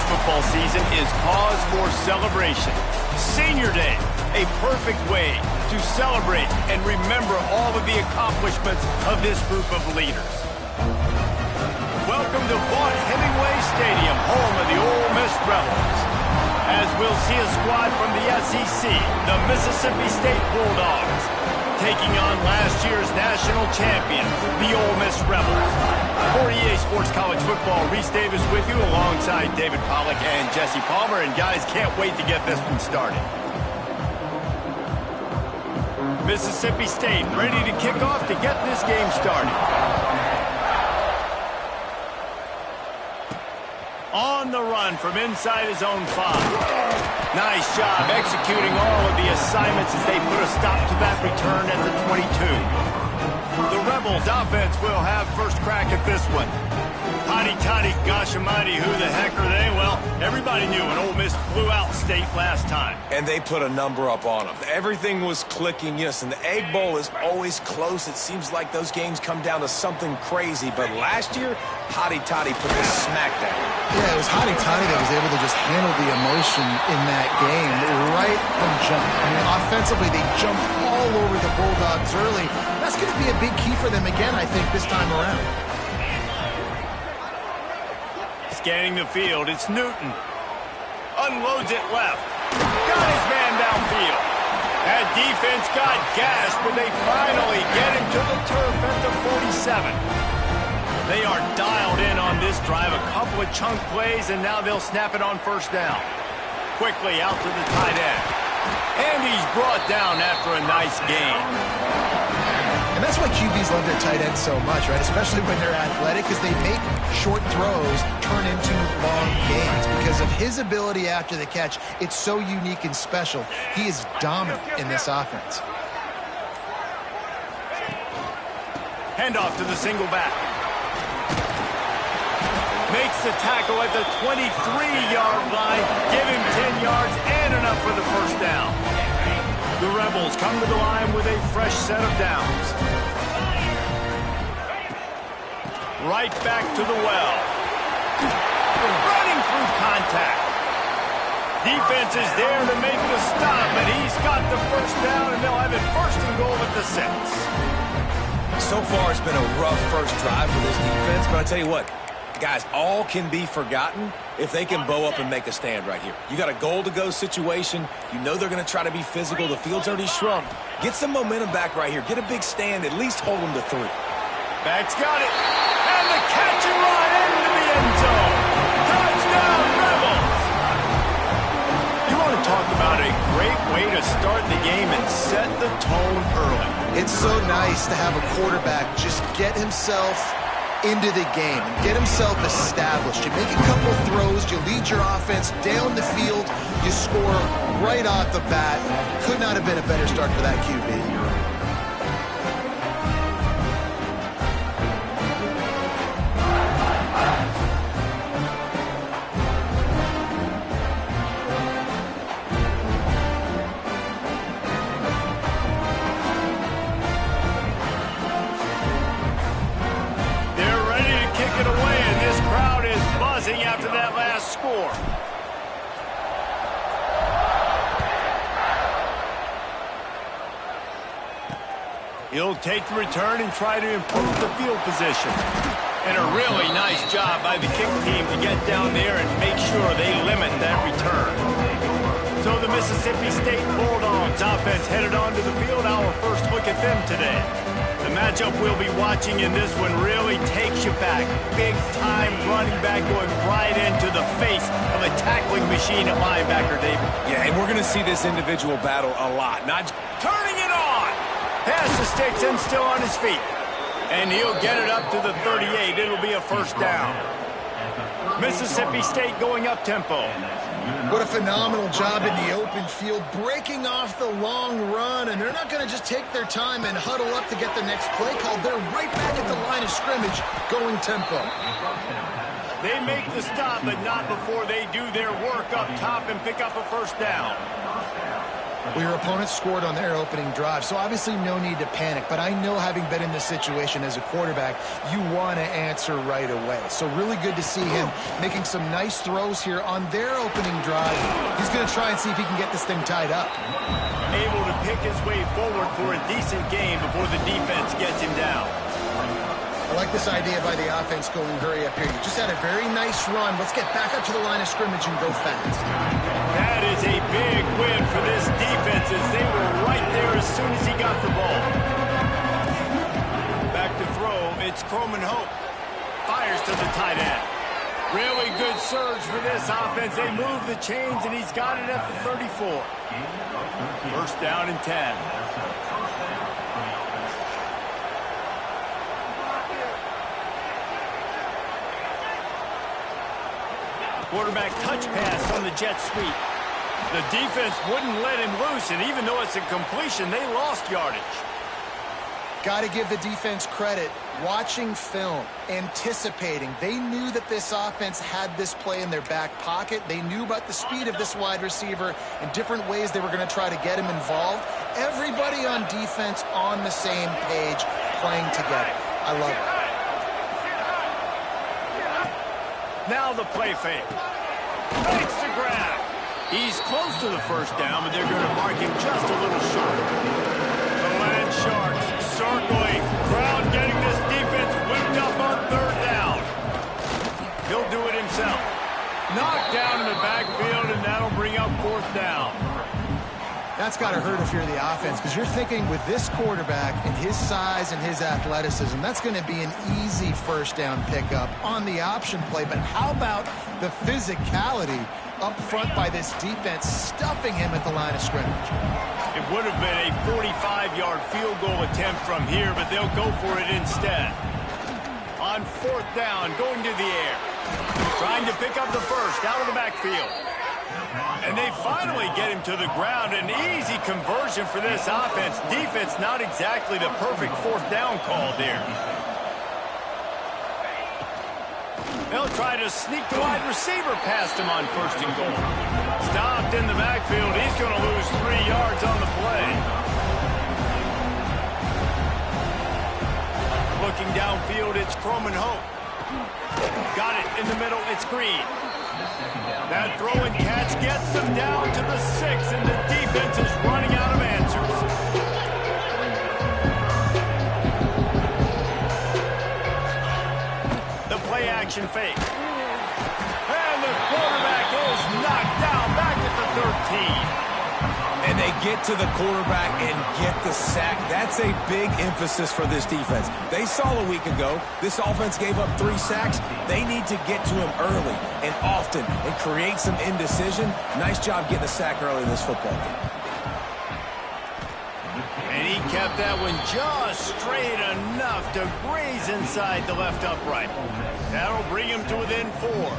football season is cause for celebration. Senior Day, a perfect way to celebrate and remember all of the accomplishments of this group of leaders. Welcome to Vaught Hemingway Stadium, home of the Ole Miss Rebels. As we'll see a squad from the SEC, the Mississippi State Bulldogs, taking on last year's national champions, the Ole Miss Rebels. For EA Sports College Football, Reese Davis with you alongside David Pollack and Jesse Palmer. And guys, can't wait to get this one started. Mississippi State ready to kick off to get this game started. On the run from inside his own 5. Nice job executing all of the assignments as they put a stop to that return at the 22. The Rebels offense will have first crack at this one. Toddy, gosh almighty, who the heck are they? Well, everybody knew an Ole Miss blew out State last time. And they put a number up on them. Everything was clicking, yes, and the Egg Bowl is always close. It seems like those games come down to something crazy. But last year, Toddy put the smack down. Yeah, it was Toddy that was able to just handle the emotion in that game right from jump. I mean, offensively, they jumped all over the Bulldogs early. That's going to be a big key for them again, I think, this time around. Scanning the field, it's Newton. Unloads it left. Got his man downfield. That defense got gassed, but they finally get him to the turf at the 47. They are dialed in on this drive. A couple of chunk plays, and now they'll snap it on first down. Quickly out to the tight end. And he's brought down after a nice gain. And that's why QBs love their tight ends so much, right? Especially when they're athletic, because they make short throws turn into long gains. Because of his ability after the catch, it's so unique and special. He is dominant in this offense. Handoff to the single back. Makes the tackle at the 23-yard line. Give him 10 yards and enough for the first down. The Rebels come to the line with a fresh set of downs. Right back to the well. Running through contact. Defense is there to make the stop, but he's got the first down, and they'll have it first and goal at the 6. So far, it's been a rough first drive for this defense, but I tell you what, guys, all can be forgotten if they can bow up and make a stand right here. You got a goal-to-go situation. You know they're going to try to be physical. The field's already shrunk. Get some momentum back right here. Get a big stand. At least hold them to 3. Back's got it. And the catch and run into the end zone. Touchdown, Rebels. You want to talk about a great way to start the game and set the tone early. It's so nice to have a quarterback just get himself into the game and get himself established. You make a couple throws, you lead your offense down the field, you score right off the bat. Could not have been a better start for that QB. After that last score. He'll take the return and try to improve the field position. And a really nice job by the kick team to get down there and make sure they limit that return. So the Mississippi State Bulldogs offense headed onto the field. Our first look at them today. The matchup we'll be watching in this one really takes you back. Big-time running back going right into the face of a tackling machine at linebacker, David. Yeah, and we're going to see this individual battle a lot. Not turning it on. Pass the sticks and still on his feet. And he'll get it up to the 38. It'll be a first down. Mississippi State going up-tempo. What a phenomenal job in the open field, breaking off the long run, and they're not going to just take their time and huddle up to get the next play called. They're right back at the line of scrimmage, going tempo. They make the stop, but not before they do their work up top and pick up a first down. Well, your opponent scored on their opening drive, so obviously no need to panic. But I know, having been in this situation as a quarterback, you want to answer right away. So really good to see him making some nice throws here on their opening drive. He's going to try and see if he can get this thing tied up. Able to pick his way forward for a decent game before the defense gets him down. I like this idea by the offense going hurry up here. You just had a very nice run. Let's get back up to the line of scrimmage and go fast. That is a big win for this defense, as they were right there as soon as he got the ball. Back to throw, it's Croman Hope. Fires to the tight end. Really good surge for this offense. They move the chains, and he's got it at the 34. First down and 10. Quarterback touch pass on the jet sweep. The defense wouldn't let him loose, and even though it's a completion, they lost yardage. Got to give the defense credit. Watching film, anticipating. They knew that this offense had this play in their back pocket. They knew about the speed of this wide receiver and different ways they were going to try to get him involved. Everybody on defense on the same page, playing together. I love it. Now the play fake. Makes the grab. He's close to the first down, but they're going to mark him just a little short. The Land Sharks circling. Crowd getting this defense whipped up on third down. He'll do it himself. Knocked down in the backfield, and that'll bring up fourth down. That's got to hurt if you're the offense, because you're thinking with this quarterback and his size and his athleticism, that's going to be an easy first down pickup on the option play. But how about the physicality up front by this defense, stuffing him at the line of scrimmage? It would have been a 45-yard field goal attempt from here, but they'll go for it instead. On fourth down, going to the air. Trying to pick up the first out of the backfield. And they finally get him to the ground. An easy conversion for this offense. Defense not exactly the perfect fourth down call there. They'll try to sneak the wide receiver past him on first and goal. Stopped in the backfield. He's going to lose 3 yards on the play. Looking downfield, it's Croman Hope. Got it in the middle, it's Green. That throw and catch gets them down to the 6, and the defense is running out of answers. The play action fake. And the quarterback is knocked down back at the 13. And they get to the quarterback and get the sack. That's a big emphasis for this defense. They saw a week ago this offense gave up 3 sacks. They need to get to him early and often and create some indecision. Nice job getting a sack early in this football game. And he kept that one just straight enough to graze inside the left upright. That'll bring him to within 4.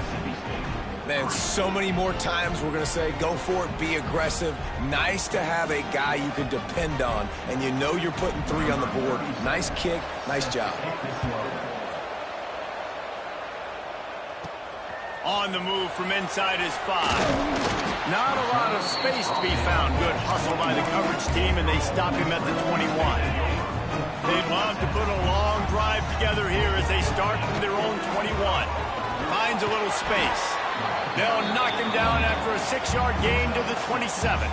Man, so many more times we're going to say, go for it, be aggressive. Nice to have a guy you can depend on, and you know you're putting 3 on the board. Nice kick, nice job. On the move from inside his 5. Not a lot of space to be found. Good hustle by the coverage team, and they stop him at the 21. They'd love to put a long drive together here as they start from their own 21. Finds a little space. They'll knock him down after a 6-yard gain to the 27.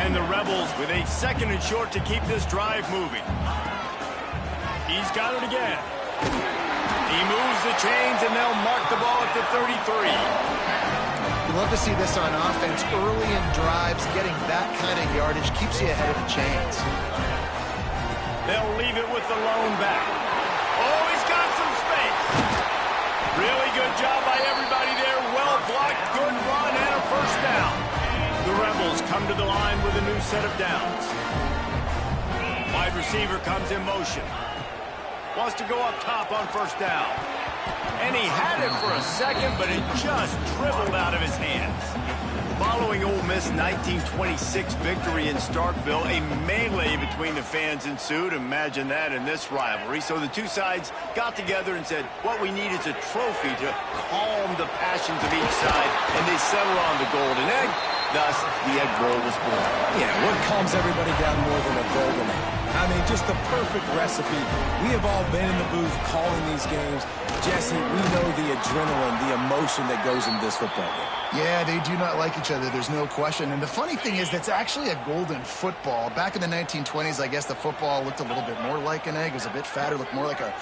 And the Rebels with a 2nd and short to keep this drive moving. He's got it again. He moves the chains, and they'll mark the ball at the 33. You love to see this on offense. Early in drives, getting that kind of yardage keeps you ahead of the chains. They'll leave it with the lone back. Oh, he's got some space. Really good job by everybody there. Well blocked, good run, and a first down. The Rebels come to the line with a new set of downs. Wide receiver comes in motion. Wants to go up top on first down. And he had it for a second, but it just dribbled out of his hands. Following Ole Miss' 1926 victory in Starkville, a melee between the fans ensued. Imagine that in this rivalry. So the two sides got together and said, what we need is a trophy to calm the passions of each side, and they settle on the golden egg. Thus, the Egg Bowl was born. Yeah, what calms everybody down more than a golden egg? I mean, just the perfect recipe. We have all been in the booth calling these games. Jesse, we know the adrenaline, the emotion that goes into this football game. Yeah, they do not like each other, there's no question. And the funny thing is, that's actually a golden football. Back in the 1920s, I guess the football looked a little bit more like an egg. It was a bit fatter, looked more like a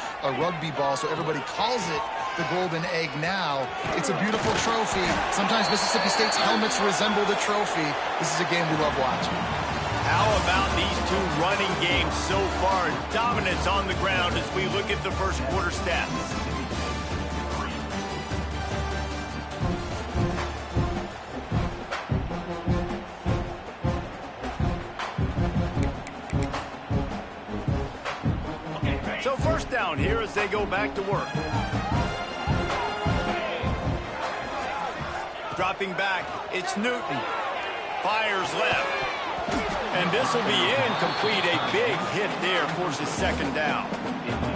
rugby ball, so everybody calls it the golden egg now. It's a beautiful trophy. Sometimes Mississippi State's helmets resemble the trophy. This is a game we love watching. How about these two running games so far? Dominance on the ground as we look at the first quarter stats. So first down here as they go back to work. Dropping back, it's Newton. Fires left. And this will be incomplete. A big hit there forces second down.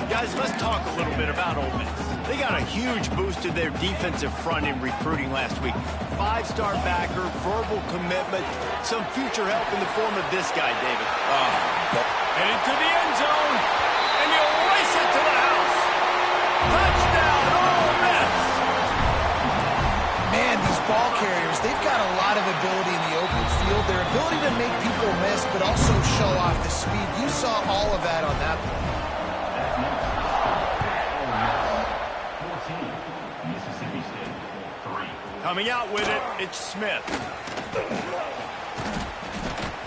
Guys, let's talk a little bit about Ole Miss. They got a huge boost to their defensive front in recruiting last week. 5-star backer, verbal commitment, some future help in the form of this guy, David. Headed to the end zone, and he'll race it to the house. Touchdown, Ole Miss! Man, these ball carriers, they've got a lot of ability in the open field. Their ability to make people miss, but also show off the speed. You saw all of that on that play. Coming out with it, it's Smith.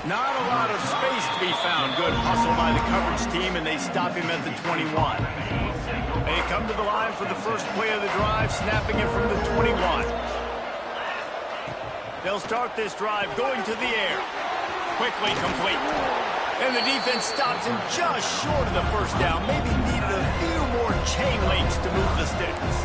Not a lot of space to be found. Good hustle by the coverage team, and they stop him at the 21. They come to the line for the first play of the drive, snapping it from the 21. They'll start this drive going to the air. Quickly complete. And the defense stops him just short of the first down. Maybe needed a few more chain links to move the sticks.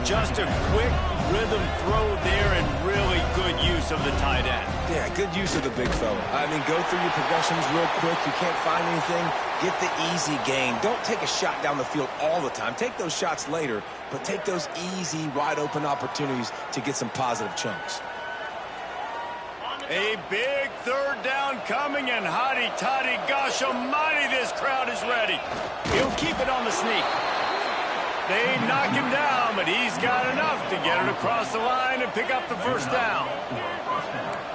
Just a quick rhythm throw there and really good use of the tight end. Yeah, good use of the big fella. I mean, go through your progressions real quick. You can't find anything, get the easy gain. Don't take a shot down the field all the time. Take those shots later, but take those easy, wide-open opportunities to get some positive chunks. A big third down coming, and hotty-toddy, gosh almighty, this crowd is ready. He'll keep it on the sneak. They knock him down, but he's got enough to get it across the line and pick up the first down.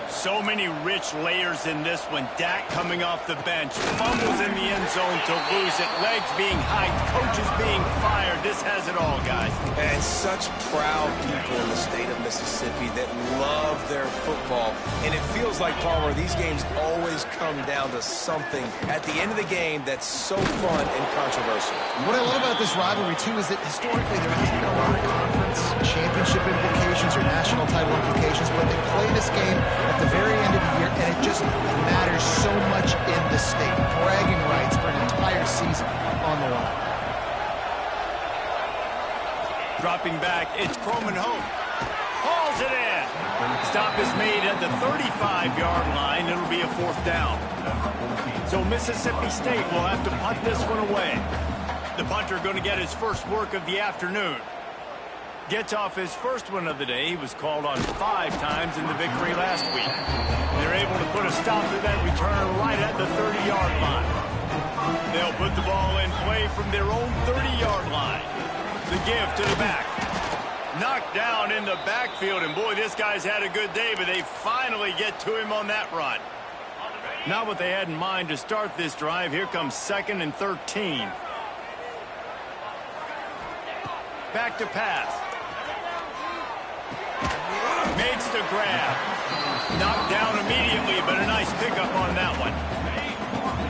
So many rich layers in this one. Dak coming off the bench, fumbles in the end zone to lose it, legs being hiked, coaches being fired. This has it all, guys. And such proud people in the state of Mississippi that love their football. And it feels like, Palmer, these games always come down to something at the end of the game that's so fun and controversial. What I love about this rivalry, too, is that historically there hasn't been a lot of conference championship implications or national title implications, but they play this game at the very end of the year, and it just matters so much in the state. Bragging rights for an entire season on the line. Dropping back, it's Croman Hope. Hauls it in. Stop is made at the 35-yard line. It'll be a fourth down. So Mississippi State will have to punt this one away. The punter going to get his first work of the afternoon. Gets off his first one of the day. He was called on 5 times in the victory last week. They're able to put a stop to that return right at the 30-yard line. They'll put the ball in play from their own 30-yard line. The give to the back. Knocked down in the backfield, and boy, this guy's had a good day, but they finally get to him on that run. Not what they had in mind to start this drive. Here comes 2nd and 13. Back to pass. Makes the grab. Knocked down immediately, but a nice pickup on that one.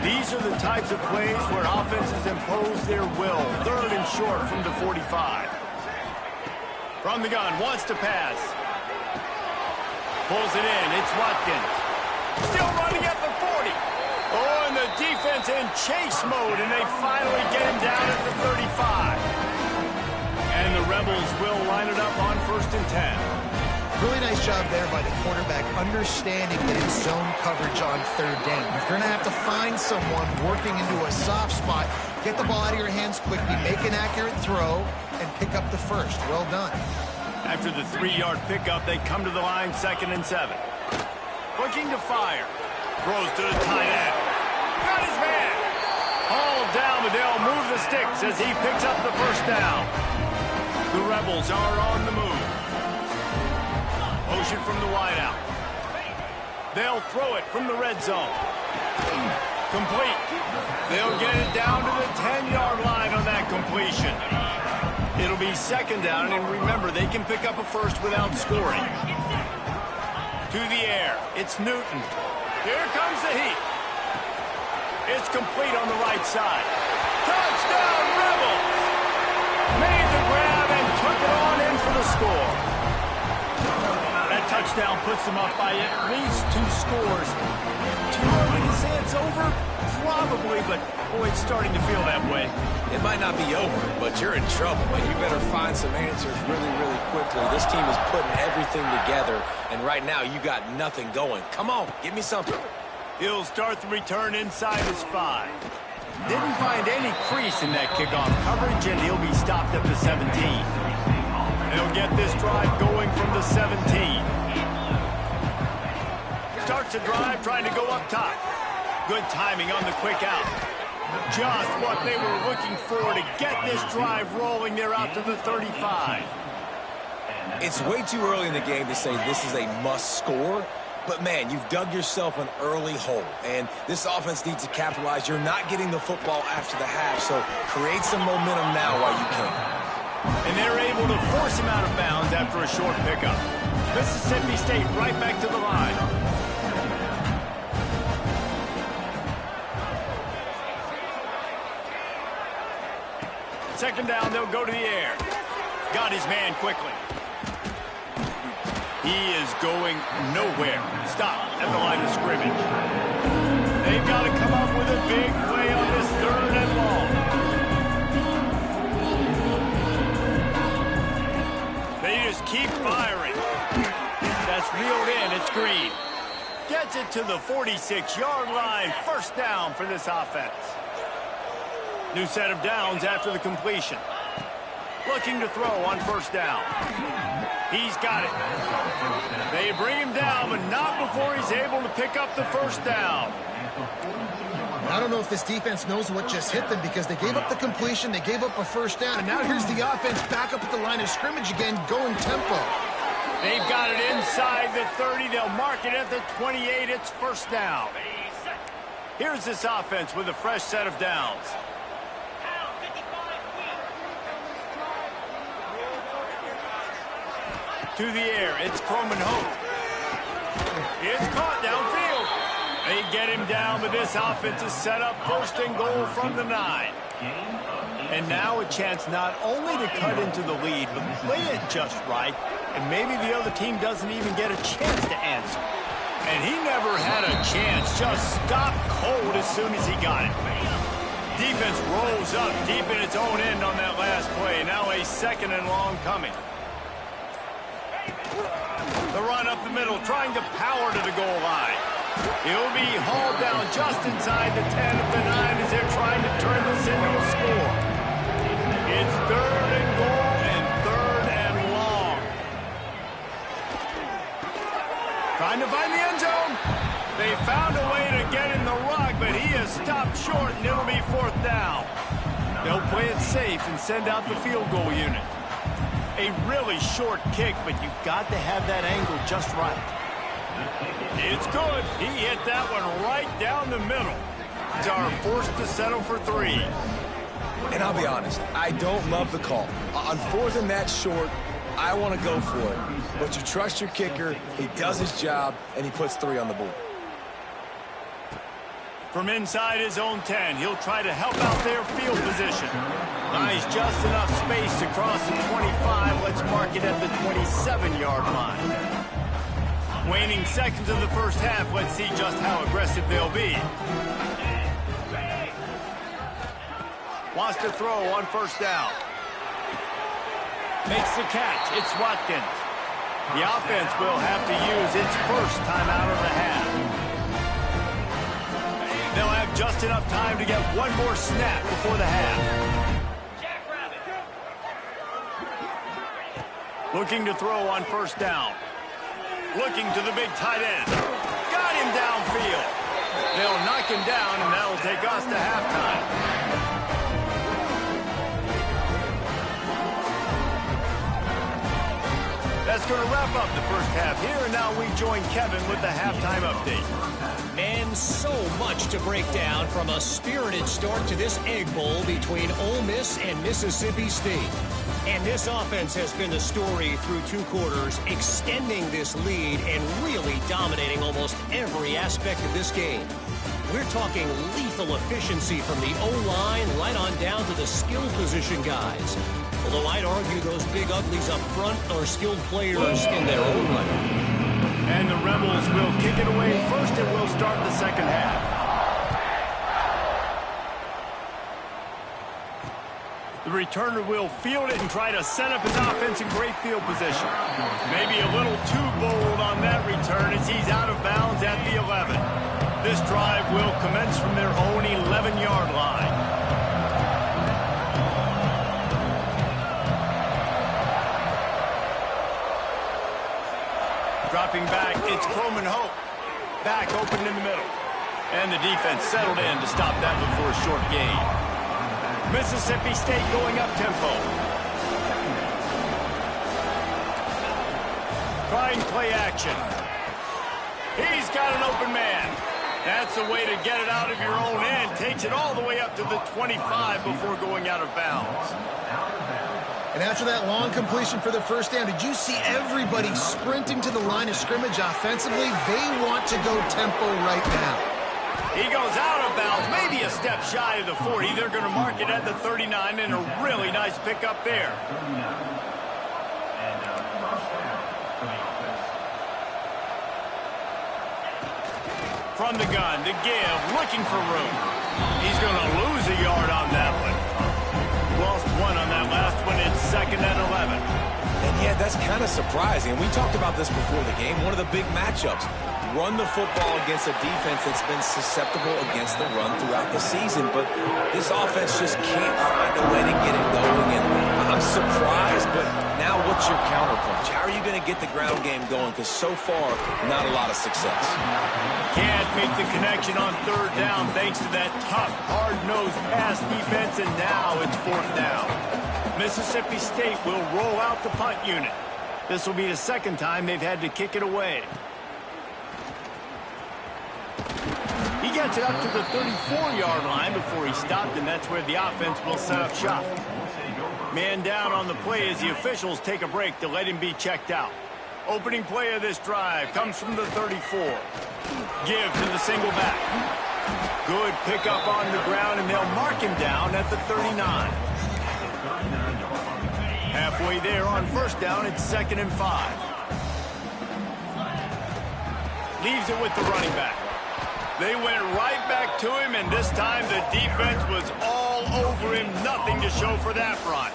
These are the types of plays where offenses impose their will. 3rd and short from the 45. From the gun, wants to pass. Pulls it in, it's Watkins. Still running at the 40. Oh, and the defense in chase mode, and they finally get him down at the 35. And the Rebels will line it up on 1st and 10. Really nice job there by the quarterback, understanding that it's zone coverage on 3rd down. If you're going to have to find someone working into a soft spot, get the ball out of your hands quickly, make an accurate throw, and pick up the first. Well done. After the 3-yard pickup, they come to the line 2nd and 7. Looking to fire. Throws to the tight end. Got his man. Hauled down, but they'll move the sticks as he picks up the first down. The Rebels are on the move. Motion from the wideout. They'll throw it from the red zone. Complete. They'll get it down to the 10-yard line on that completion. It'll be 2nd down, and remember, they can pick up a first without scoring. To the air. It's Newton. Here comes the heat. It's complete on the right side. Touchdown, Rebels! Made the grab and took it on in for the score. That touchdown puts them up by at least 2 scores. Too early to say it's over? Probably, but boy, it's starting to feel that way. It might not be over, but you're in trouble, and you better find some answers really, really quickly. This team is putting everything together, and right now you got nothing going. Come on, give me something. He'll start the return inside his 5. Didn't find any crease in that kickoff coverage, and he'll be stopped at the 17. They'll get this drive going from the 17. Starts a drive trying to go up top. Good timing on the quick out. Just what they were looking for to get this drive rolling. They're out to the 35. It's way too early in the game to say this is a must score, but man, you've dug yourself an early hole, and this offense needs to capitalize. You're not getting the football after the half, so create some momentum now while you can. And they're able to force him out of bounds after a short pickup. Mississippi State right back to the line. Second down, they'll go to the air. Got his man quickly. He is going nowhere. Stop at the line of scrimmage. They've got to come up with a big play on this 3rd and long. They just keep firing. That's reeled in. It's Green. Gets it to the 46-yard line. First down for this offense. New set of downs after the completion. Looking to throw on first down. He's got it. They bring him down, but not before he's able to pick up the first down. I don't know if this defense knows what just hit them because they gave up the completion, they gave up a first down, and now here's the offense back up at the line of scrimmage again, going tempo. They've got it inside the 30. They'll mark it at the 28. It's first down. Here's this offense with a fresh set of downs. To the air, it's Croman Hope. It's caught downfield. They get him down, but this offense is set up 1st and goal from the 9. And now a chance not only to cut into the lead, but play it just right, and maybe the other team doesn't even get a chance to answer. And he never had a chance, just stopped cold as soon as he got it. Defense rolls up deep in its own end on that last play. Now a 2nd and long coming. The run up the middle, trying to power to the goal line. He'll be hauled down just inside the 10 at the 9 as they're trying to turn this into a score. It's 3rd and goal and 3rd and long. Trying to find the end zone. They found a way to get in the rug, but he is stopped short, and it'll be 4th down. They'll play it safe and send out the field goal unit. A really short kick, but you've got to have that angle just right. It's good. He hit that one right down the middle. Are forced to settle for 3. And I'll be honest, I don't love the call. On 4th and that short, I want to go for it. But you trust your kicker, he does his job, and he puts 3 on the board. From inside his own 10, he'll try to help out their field position. Nice, just enough space to cross the 25. Let's mark it at the 27-yard line. Waning seconds of the first half. Let's see just how aggressive they'll be. Wants to throw on first down. Makes the catch. It's Watkins. The offense will have to use its first timeout of the half. They'll have just enough time to get one more snap before the half. Looking to throw on first down. Looking to the big tight end. Got him downfield. They'll knock him down, and that'll take us to halftime. That's going to wrap up the first half here, and now we join Kevin with the halftime update. And so much to break down from a spirited start to this Egg Bowl between Ole Miss and Mississippi State. And this offense has been the story through 2 quarters, extending this lead and really dominating almost every aspect of this game. We're talking lethal efficiency from the O-line right on down to the skill position guys. Although I'd argue those big uglies up front are skilled players in their own right. And the Rebels will kick it away first, and we'll start the second half. The returner will field it and try to set up his offense in great field position. Maybe a little too bold on that return as he's out of bounds at the 11. This drive will commence from their own 11-yard line. Dropping back, it's Coleman Hope. Back open in the middle. And the defense settled in to stop that one for a short gain. Mississippi State going up tempo. Trying play action. He's got an open man. That's the way to get it out of your own end. Takes it all the way up to the 25 before going out of bounds. And after that long completion for the first down, did you see everybody sprinting to the line of scrimmage offensively? They want to go tempo right now. He goes out of bounds, maybe a step shy of the 40. They're going to mark it at the 39, and a really nice pickup there. From the gun to give, looking for room. He's going to lose a yard on that one. Lost one on that last one. It's 2nd and 11. And yeah, that's kind of surprising. And we talked about this before the game. One of the big matchups. Run the football against a defense that's been susceptible against the run throughout the season. But this offense just can't find a way to get it going. And I'm surprised, but now what's your counterpunch? How are you going to get the ground game going? Because so far, not a lot of success. Can't make the connection on 3rd down thanks to that tough, hard-nosed pass defense, and now it's 4th down. Mississippi State will roll out the punt unit. This will be the 2nd time they've had to kick it away. He gets it up to the 34-yard line before he stopped, and that's where the offense will set up shop. Man down on the play as the officials take a break to let him be checked out. Opening play of this drive comes from the 34. Give to the single back. Good pickup on the ground, and they'll mark him down at the 39. Halfway there on first down, it's 2nd and 5. Leaves it with the running back. They went right back to him, and this time the defense was all over him. Nothing to show for that run.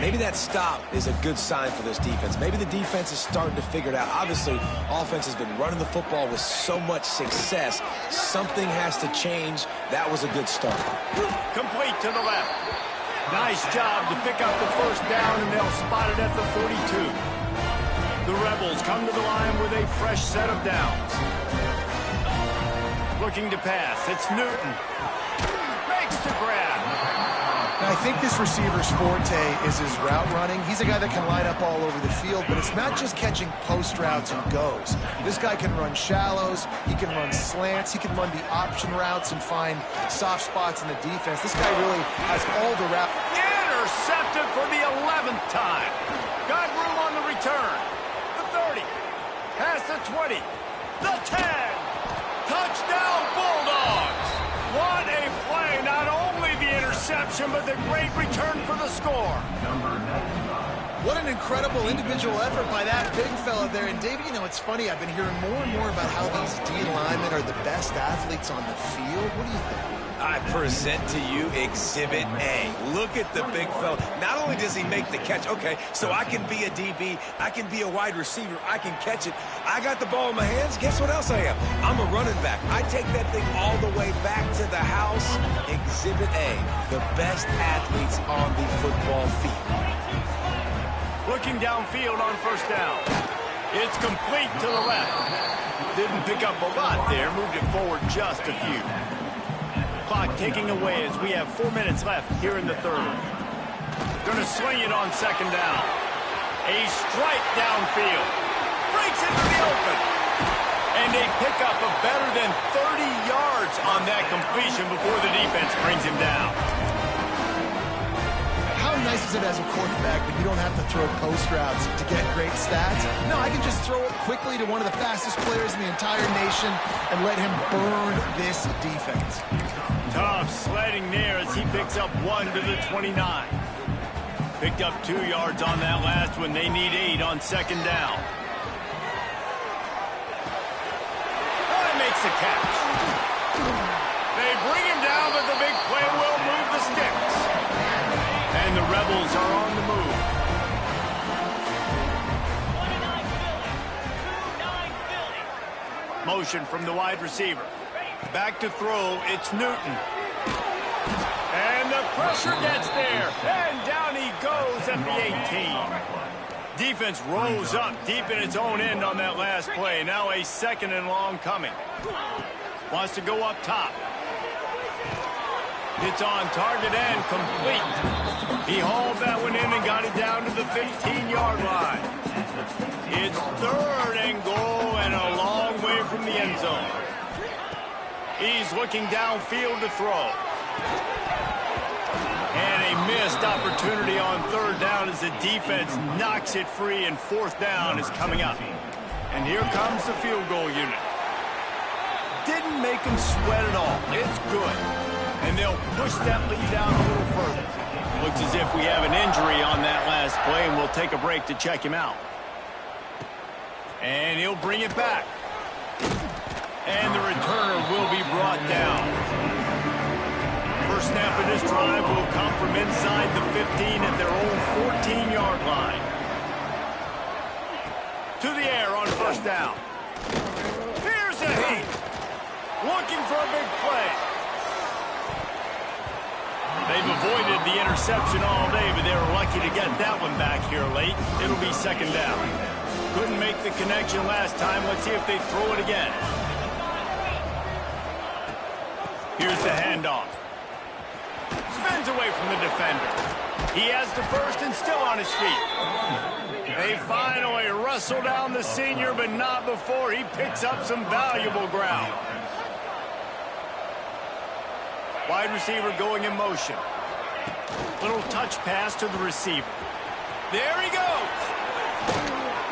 Maybe that stop is a good sign for this defense. Maybe the defense is starting to figure it out. Obviously, offense has been running the football with so much success. Something has to change. That was a good start. Complete to the left. Nice job to pick up the first down, and they'll spot it at the 42. The Rebels come to the line with a fresh set of downs. Looking to pass. It's Newton. Makes the grab. Now, I think this receiver's forte is his route running. He's a guy that can line up all over the field, but it's not just catching post routes and goes. This guy can run shallows, he can run slants, he can run the option routes and find soft spots in the defense. This guy really has all the route. Intercepted for the 11th time. Got room on the return. The 30. Past the 20. The 10. Touchdown Bulldogs. What a play. Not only the interception, but the great return for the score. What an incredible individual effort by that big fella there. And, David, you know, it's funny. I've been hearing more and more about how these D linemen are the best athletes on the field. What do you think? I present to you Exhibit A. Look at the big fella. Not only does he make the catch, okay, so I can be a DB, I can be a wide receiver, I can catch it. I got the ball in my hands. Guess what else I am? I'm a running back. I take that thing all the way back to the house. Exhibit A, the best athletes on the football field. Looking downfield on first down. It's complete to the left. Didn't pick up a lot there. Moved it forward just a few. Clock ticking away as we have 4 minutes left here in the third. Going to swing it on second down. A strike downfield. Breaks into the open. And a pickup of better than 30 yards on that completion before the defense brings him down. How nice is it as a quarterback when you don't have to throw post routes to get great stats? No, I can just throw it quickly to one of the fastest players in the entire nation and let him burn this defense. Tough sledding there as he picks up 1 to the 29. Picked up 2 yards on that last one. They need 8 on second down. Oh, he makes a catch. They bring him down, but the big play will move the sticks. And the Rebels are on the move. 29 Philly. Motion from the wide receiver. Back to throw, it's Newton. And the pressure gets there. And down he goes at the 18. Defense rose up deep in its own end on that last play. Now a second and long coming. Wants to go up top. It's on target and complete. He hauled that one in and got it down to the 15-yard line. It's third and goal and a long way from the end zone. He's looking downfield to throw. And a missed opportunity on third down as the defense knocks it free, and fourth down is coming up. And here comes the field goal unit. Didn't make him sweat at all. It's good. And they'll push that lead down a little further. Looks as if we have an injury on that last play, and we'll take a break to check him out. And he'll bring it back. And the returner will be brought down. First snap of this drive will come from inside the 15 at their own 14-yard line. To the air on first down. Here's a heat. Looking for a big play. They've avoided the interception all day, but they were lucky to get that one back here late. It'll be second down. Couldn't make the connection last time. Let's see if they throw it again. Here's the handoff. Spins away from the defender. He has the first and still on his feet. They finally wrestle down the senior, but not before he picks up some valuable ground. Wide receiver going in motion. Little touch pass to the receiver. There he goes.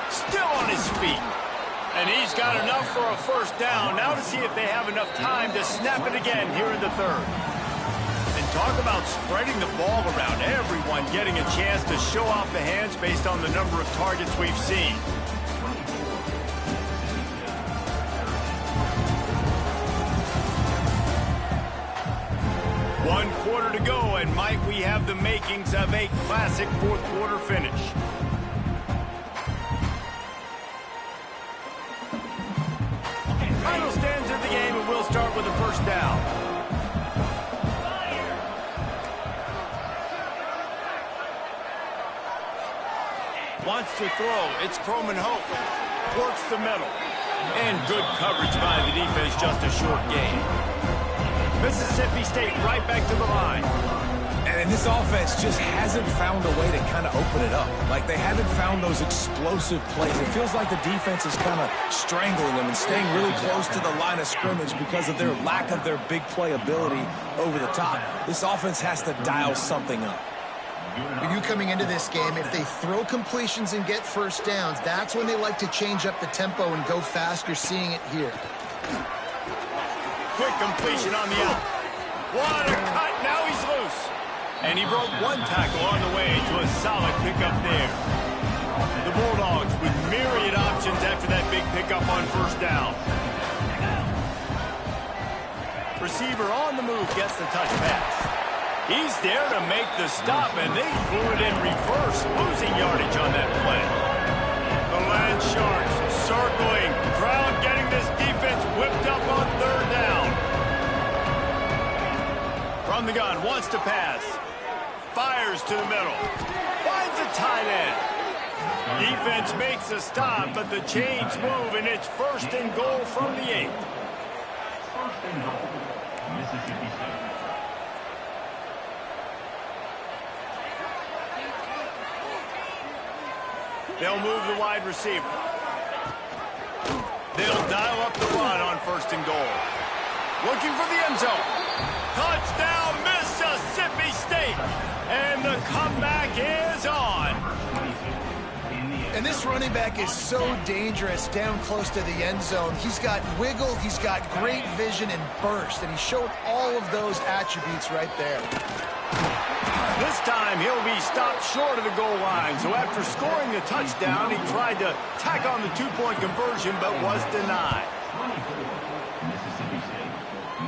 Still on his feet. And he's got enough for a first down. Now to see if they have enough time to snap it again here in the third. And talk about spreading the ball around. Everyone getting a chance to show off the hands based on the number of targets we've seen. One quarter to go, and Mike, we have the makings of a classic fourth quarter finish. Final stands of the game, and we'll start with a first down. Wants to throw. It's Croman Hope. Works the middle. And good coverage by the defense, just a short gain. Mississippi State right back to the line. And this offense just hasn't found a way to kind of open it up. Like, they haven't found those explosive plays. It feels like the defense is kind of strangling them and staying really close to the line of scrimmage because of their lack of their big play ability over the top. This offense has to dial something up. When you coming into this game, if they throw completions and get first downs, that's when they like to change up the tempo and go fast. You're seeing it here. Quick completion on the out. What a cut. Now he's loose. And he broke one tackle on the way to a solid pickup there. The Bulldogs with myriad options after that big pickup on first down. Receiver on the move gets the touch pass. He's there to make the stop, and they threw it in reverse, losing yardage on that play. The Land Sharks circling. Crowd getting this defense whipped up on third down. From the gun, wants to pass. Fires to the middle. Finds a tight end. Defense makes a stop, but the chains move, and it's 1st and goal from the 8. First and goal, Mississippi State. They'll move the wide receiver. They'll dial up the run on 1st and goal. Looking for the end zone. Touchdown, Mississippi State. And the comeback is on. And this running back is so dangerous down close to the end zone. He's got wiggle, he's got great vision and burst, and he showed all of those attributes right there. This time, he'll be stopped short of the goal line. So after scoring the touchdown, he tried to tack on the 2-point conversion, but was denied. Mississippi State,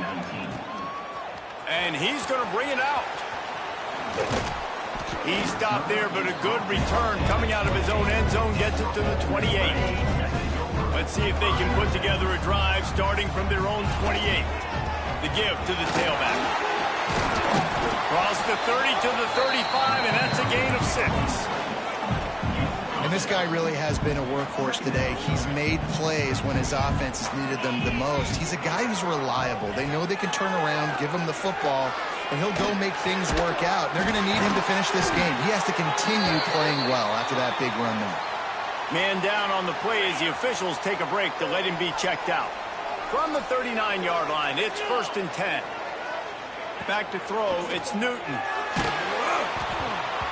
19. And he's going to bring it out. He stopped there, but a good return coming out of his own end zone gets it to the 28. Let's see if they can put together a drive starting from their own 28. The give to the tailback. Cross the 30 to the 35, and that's a gain of 6. And this guy really has been a workhorse today. He's made plays when his offense has needed them the most. He's a guy who's reliable. They know they can turn around, give him the football, and he'll go make things work out. They're going to need him to finish this game. He has to continue playing well after that big run there. Man down on the play as the officials take a break to let him be checked out. From the 39-yard line, it's 1st and 10. Back to throw, it's Newton.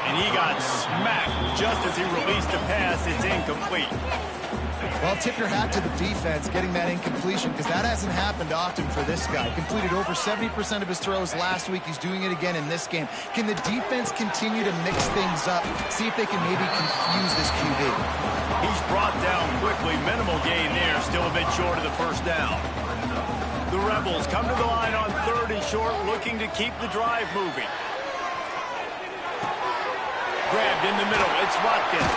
And he got smacked just as he released the pass. It's incomplete. Well, tip your hat to the defense getting that incompletion, because that hasn't happened often for this guy. Completed over 70% of his throws last week. He's doing it again in this game. Can the defense continue to mix things up, see if they can maybe confuse this QB? He's brought down quickly. Minimal gain there. Still a bit short of the 1st down. The Rebels come to the line on 3rd and short, looking to keep the drive moving. Grabbed in the middle. It's Watkins.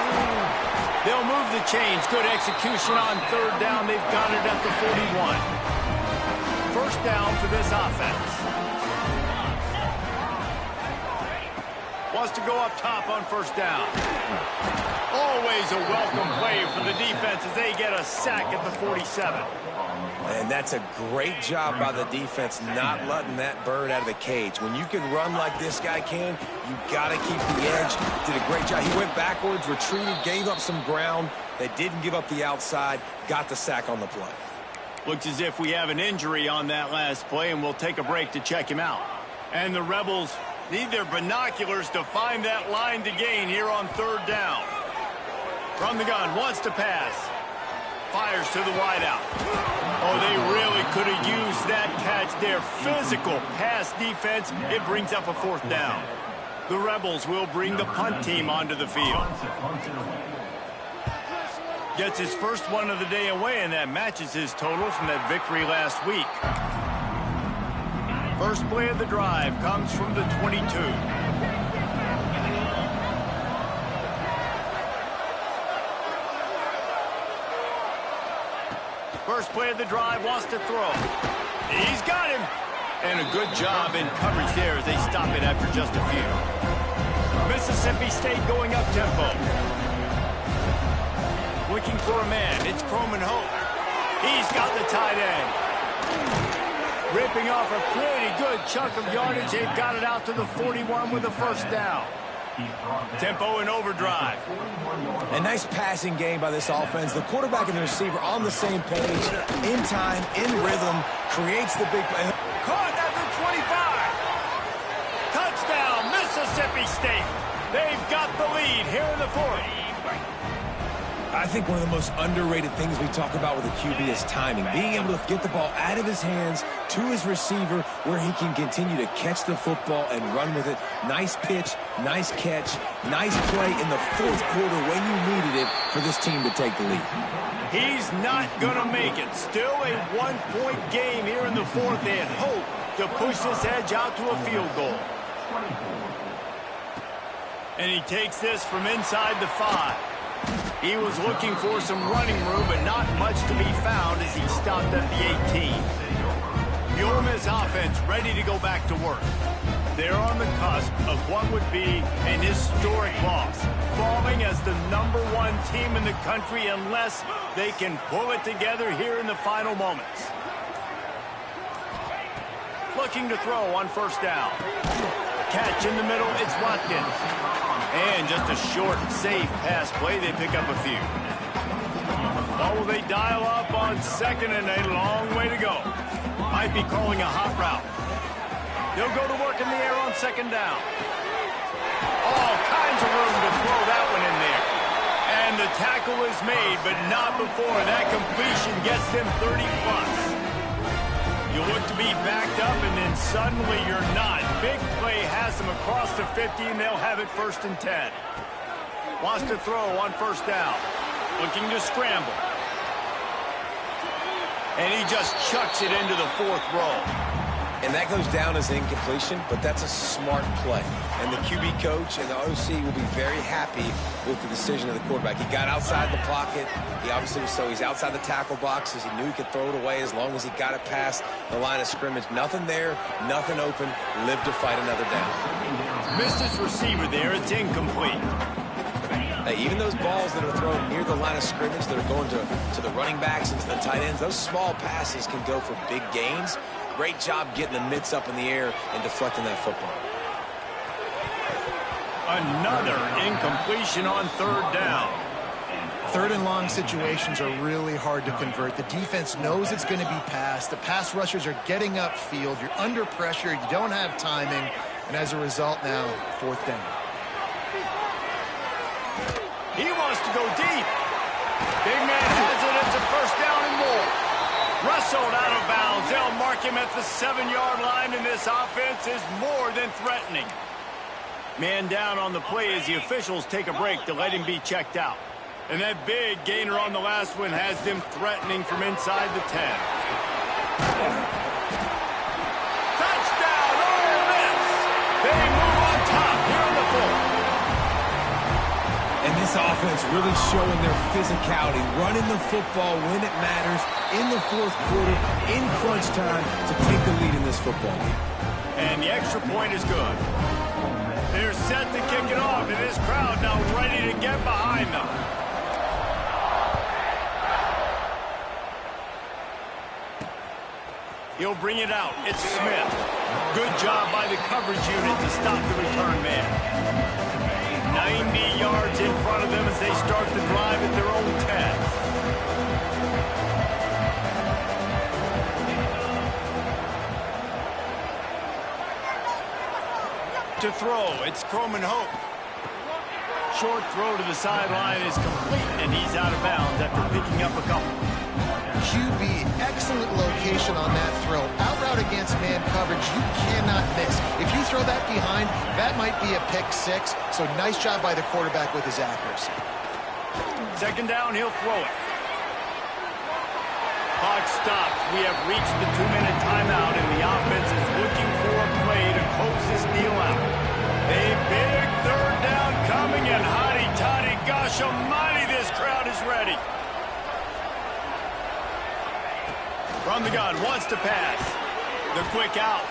They'll move the chains. Good execution on 3rd down. They've got it at the 41. 1st down for this offense. Wants to go up top on 1st down. Always a welcome play for the defense as they get a sack at the 47. And that's a great job by the defense not letting that bird out of the cage. When you can run like this guy can, you got to keep the edge. Did a great job. He went backwards, retreated, gave up some ground. They didn't give up the outside, got the sack on the play. Looks as if we have an injury on that last play, and we'll take a break to check him out. And the Rebels need their binoculars to find that line to gain here on 3rd down. From the gun, wants to pass. Fires to the wideout. Oh, they really could have used that catch there. Physical pass defense. It brings up a 4th down. The Rebels will bring the punt team onto the field. Gets his first one of the day away, and that matches his total from that victory last week. First play of the drive comes from the 22. First play of the drive, wants to throw. He's got him. And a good job in coverage there as they stop it after just a few. Mississippi State going up tempo. Looking for a man. It's Croman Hope. He's got the tight end. Ripping off a pretty good chunk of yardage. They've got it out to the 41 with a 1st down. Tempo and overdrive. A nice passing game by this offense. The quarterback and the receiver on the same page, in time, in rhythm, creates the big play. Caught at the 25. Touchdown, Mississippi State. They've got the lead here in the 4th. I think one of the most underrated things we talk about with a QB is timing. Being able to get the ball out of his hands to his receiver where he can continue to catch the football and run with it. Nice pitch, nice catch, nice play in the 4th quarter when you needed it for this team to take the lead. He's not going to make it. Still a 1-point game here in the 4th. They had hope to push this edge out to a field goal. And he takes this from inside the 5. He was looking for some running room, but not much to be found as he stopped at the 18. The Ole Miss offense ready to go back to work. They're on the cusp of what would be an historic loss. falling as the #1 team in the country unless they can pull it together here in the final moments. Looking to throw on first down. Catch in the middle, it's Watkins. And just a short, safe pass play, they pick up a few. What will they dial up on second and a long way to go? Might be calling a hot route. They'll go to work in the air on second down. All kinds of room to throw that one in there. And the tackle is made, but not before that completion gets them 30+. You look to be backed up, and then suddenly you're not. Big play has them across the 50, and they'll have it 1st and 10. Wants to throw on first down. Looking to scramble. And he just chucks it into the 4th row. And that goes down as incompletion, but that's a smart play. And the QB coach and the OC will be very happy with the decision of the quarterback. He got outside the pocket. He obviously was he's outside the tackle boxes. He knew he could throw it away as long as he got it past the line of scrimmage. Nothing there, nothing open. Live to fight another down. Missed his receiver there. It's incomplete. Hey, even those balls that are thrown near the line of scrimmage that are going to the running backs and to the tight ends, those small passes can go for big gains. Great job getting the mitts up in the air and deflecting that football. Another incompletion on 3rd down. 3rd and long situations are really hard to convert. The defense knows it's going to be passed. The pass rushers are getting upfield. You're under pressure. You don't have timing. And as a result now, 4th down. He wants to go deep. Big man has it. It's a 1st down and more. Wrestled out of bounds. They'll mark him at the 7-yard line, and this offense is more than threatening. Man down on the play as the officials take a break to let him be checked out. And that big gainer on the last one has them threatening from inside the 10. Touchdown, Ole Miss! They move on top here in the 4th. And this offense really showing their physicality, running the football when it matters, in the 4th quarter, in crunch time, to take the lead in this football game. And the extra point is good. They're set to kick it off, and this crowd now ready to get behind them. He'll bring it out. It's Smith. Good job by the coverage unit to stop the return man. 90 yards in front of them as they start the drive at their own 10. To throw, it's Croman Hope. Short throw to the sideline is complete, and he's out of bounds after picking up a couple. QB, excellent location on that throw. Out route against man coverage, you cannot miss. If you throw that behind, that might be a pick 6. So nice job by the quarterback with his accuracy. 2nd down, he'll throw it. Clock stops. We have reached the 2-minute timeout, and the offense is looking for a play to close this deal out. A big 3rd down coming, and hotty-toddy, gosh almighty, this crowd is ready. From the gun, wants to pass. The quick out.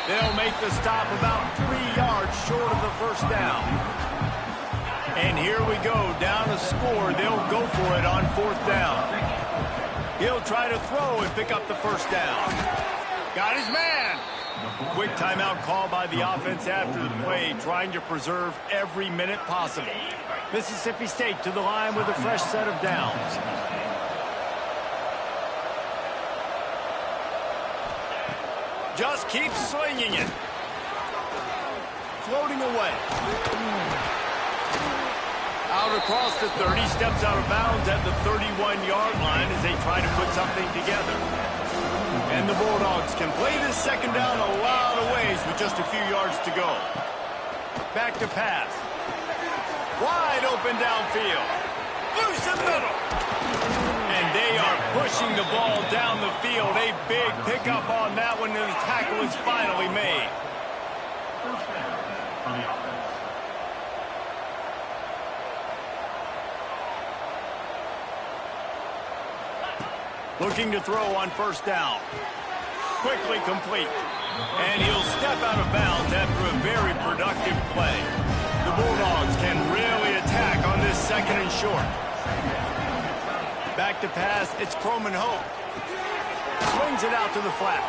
They'll make the stop about 3 yards short of the 1st down. And here we go, down a score. They'll go for it on 4th down. He'll try to throw and pick up the 1st down. Got his man. Quick timeout call by the offense after the play, trying to preserve every minute possible. Mississippi State to the line with a fresh set of downs. Just keeps slinging it. Floating away. Out across the 30, steps out of bounds at the 31-yard line as they try to put something together. And the Bulldogs can play this 2nd down a lot of ways with just a few yards to go. Back to pass. Wide open downfield. Loose in the middle. And they are pushing the ball down the field. A big pickup on that one, and the tackle is finally made. First down for the offense. Looking to throw on 1st down. Quickly complete. And he'll step out of bounds after a very productive play. The Bulldogs can really attack second and short. Back to pass, it's Croman Hope. Swings it out to the flat.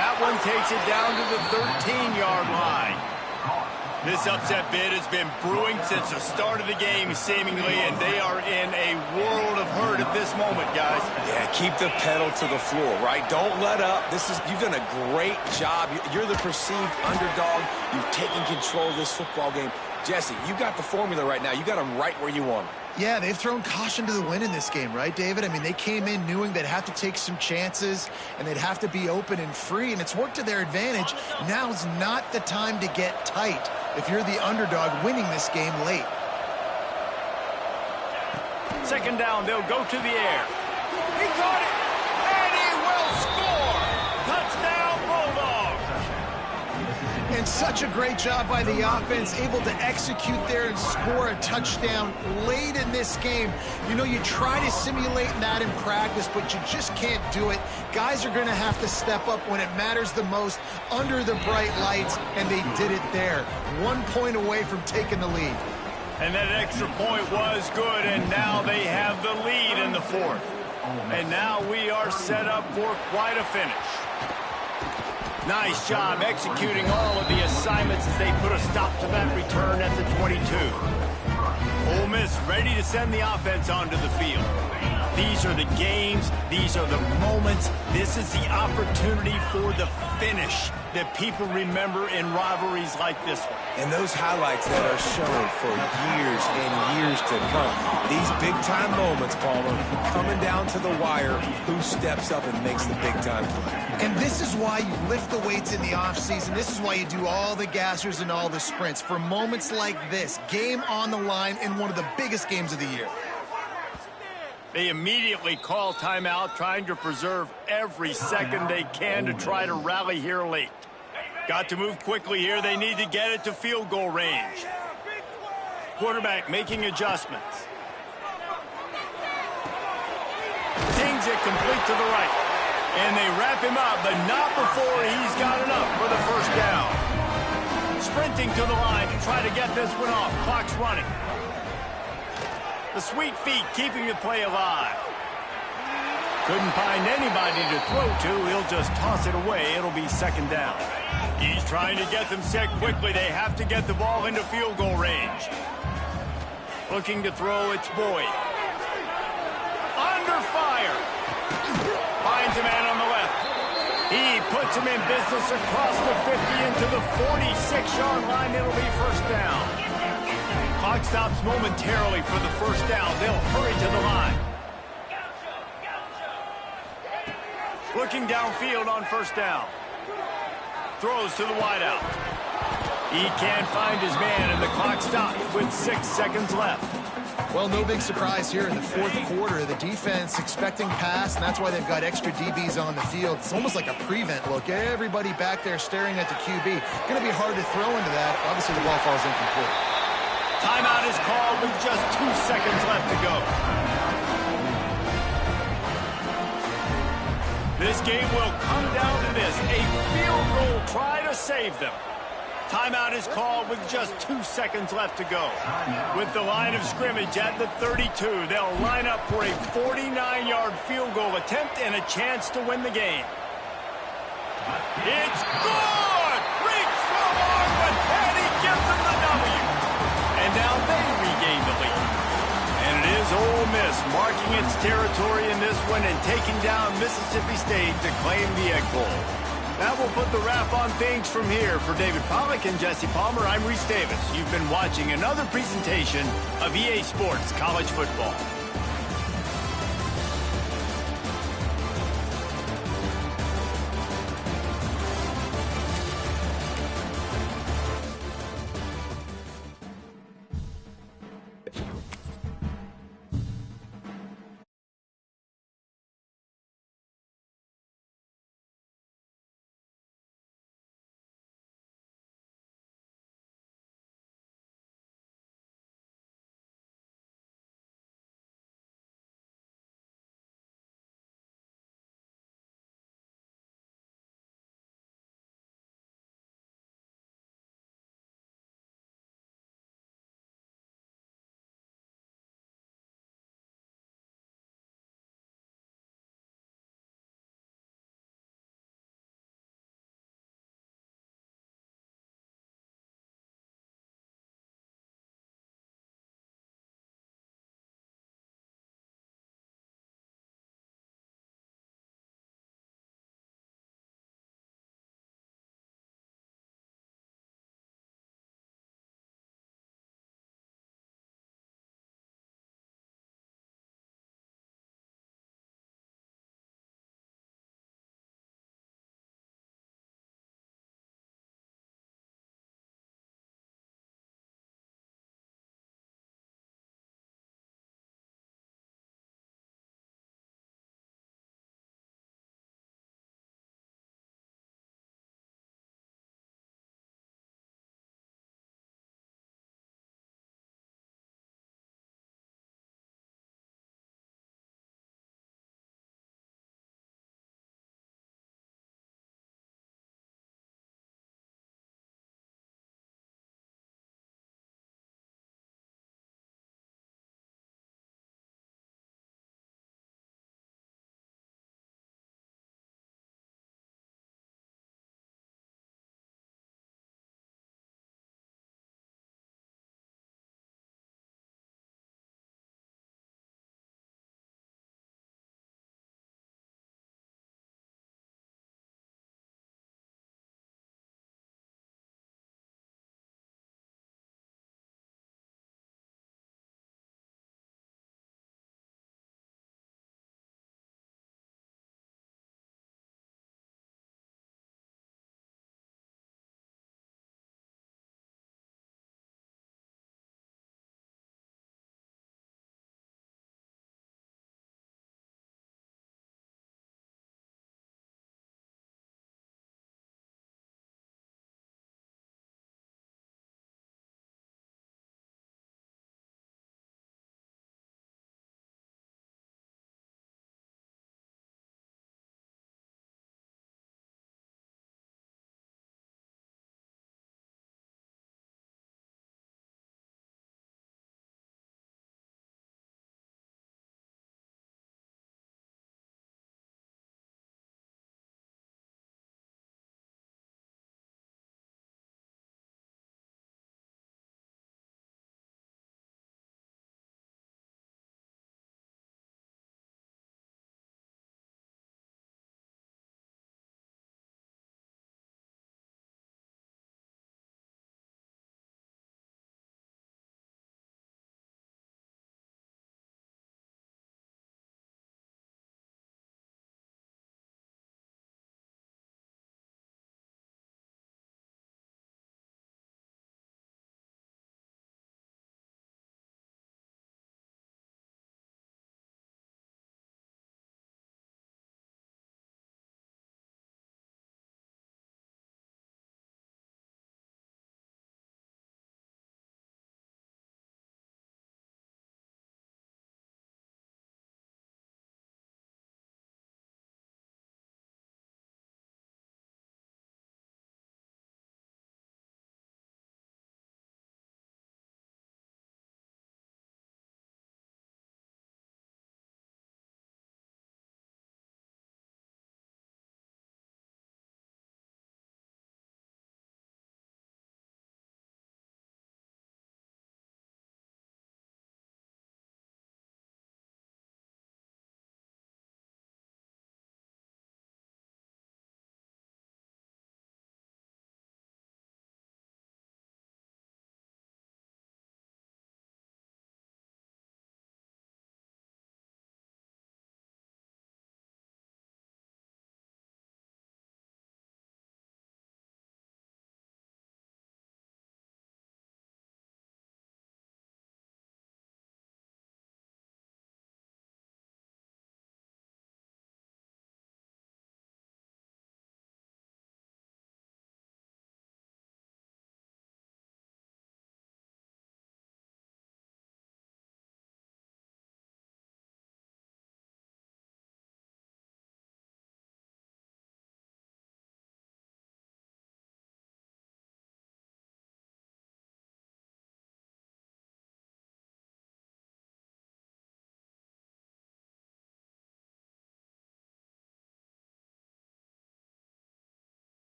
That one takes it down to the 13-yard line. This upset bid has been brewing since the start of the game, seemingly, and they are in a world of hurt at this moment, guys. Yeah, keep the pedal to the floor, right? Don't let up. You've done a great job. You're the perceived underdog. You've taken control of this football game. Jesse, you got the formula right now. You got them right where you want them. Yeah, they've thrown caution to the wind in this game, right, David? I mean, they came in knowing they'd have to take some chances and they'd have to be open and free, and it's worked to their advantage. Now's not the time to get tight if you're the underdog winning this game late. Second down, they'll go to the air. He caught it, and he will score! Touchdown, Bulldogs! And such a great job by the offense, able to execute there and score a touchdown late in this game. You know, you try to simulate that in practice, but you just can't do it. Guys are going to have to step up when it matters the most under the bright lights, and they did it there. 1 point away from taking the lead. And that extra point was good, and now they have the lead in the fourth. And now we are set up for quite a finish. Nice job executing all of the assignments as they put a stop to that return at the 22. Ole Miss ready to send the offense onto the field. These are the games. These are the moments. This is the opportunity for the finish that people remember in rivalries like this one. And those highlights that are shown for years and years to come. These big-time moments, Palmer, coming down to the wire, who steps up and makes the big-time play. And this is why you lift the weights in the offseason. This is why you do all the gassers and all the sprints. For moments like this, game on the line in one of the biggest games of the year. They immediately call timeout, trying to preserve every second they can to try to rally here late. Got to move quickly here. They need to get it to field goal range. Quarterback making adjustments. Dings it complete to the right. And they wrap him up, but not before he's got enough for the first down. Sprinting to the line to try to get this one off. Clock's running. The sweet feet keeping the play alive. Couldn't find anybody to throw to. He'll just toss it away. It'll be second down. He's trying to get them set quickly. They have to get the ball into field goal range. Looking to throw, it's Boyd. Under fire. Finds a man on the left. He puts him in business across the 50 into the 46-yard line. It'll be first down. Clock stops momentarily for the first down. They'll hurry to the line. Looking downfield on first down. Throws to the wideout. He can't find his man, and the clock stops with 6 seconds left. Well, no big surprise here in the fourth quarter. The defense expecting pass, and that's why they've got extra DBs on the field. It's almost like a prevent look. Everybody back there staring at the QB. Going to be hard to throw into that. Obviously, the ball falls incomplete. Timeout is called with just 2 seconds left to go. This game will come down to this. A field goal try to save them. Timeout is called with just 2 seconds left to go. With the line of scrimmage at the 32, they'll line up for a 49-yard field goal attempt and a chance to win the game. It's good! Reach for long, but Patty gives them the W. And now they regain the lead. And it is Ole Miss marking its territory in this one and taking down Mississippi State to claim the Egg Bowl. That will put the wrap on things from here. For David Pollack and Jesse Palmer, I'm Reese Davis. You've been watching another presentation of EA Sports College Football.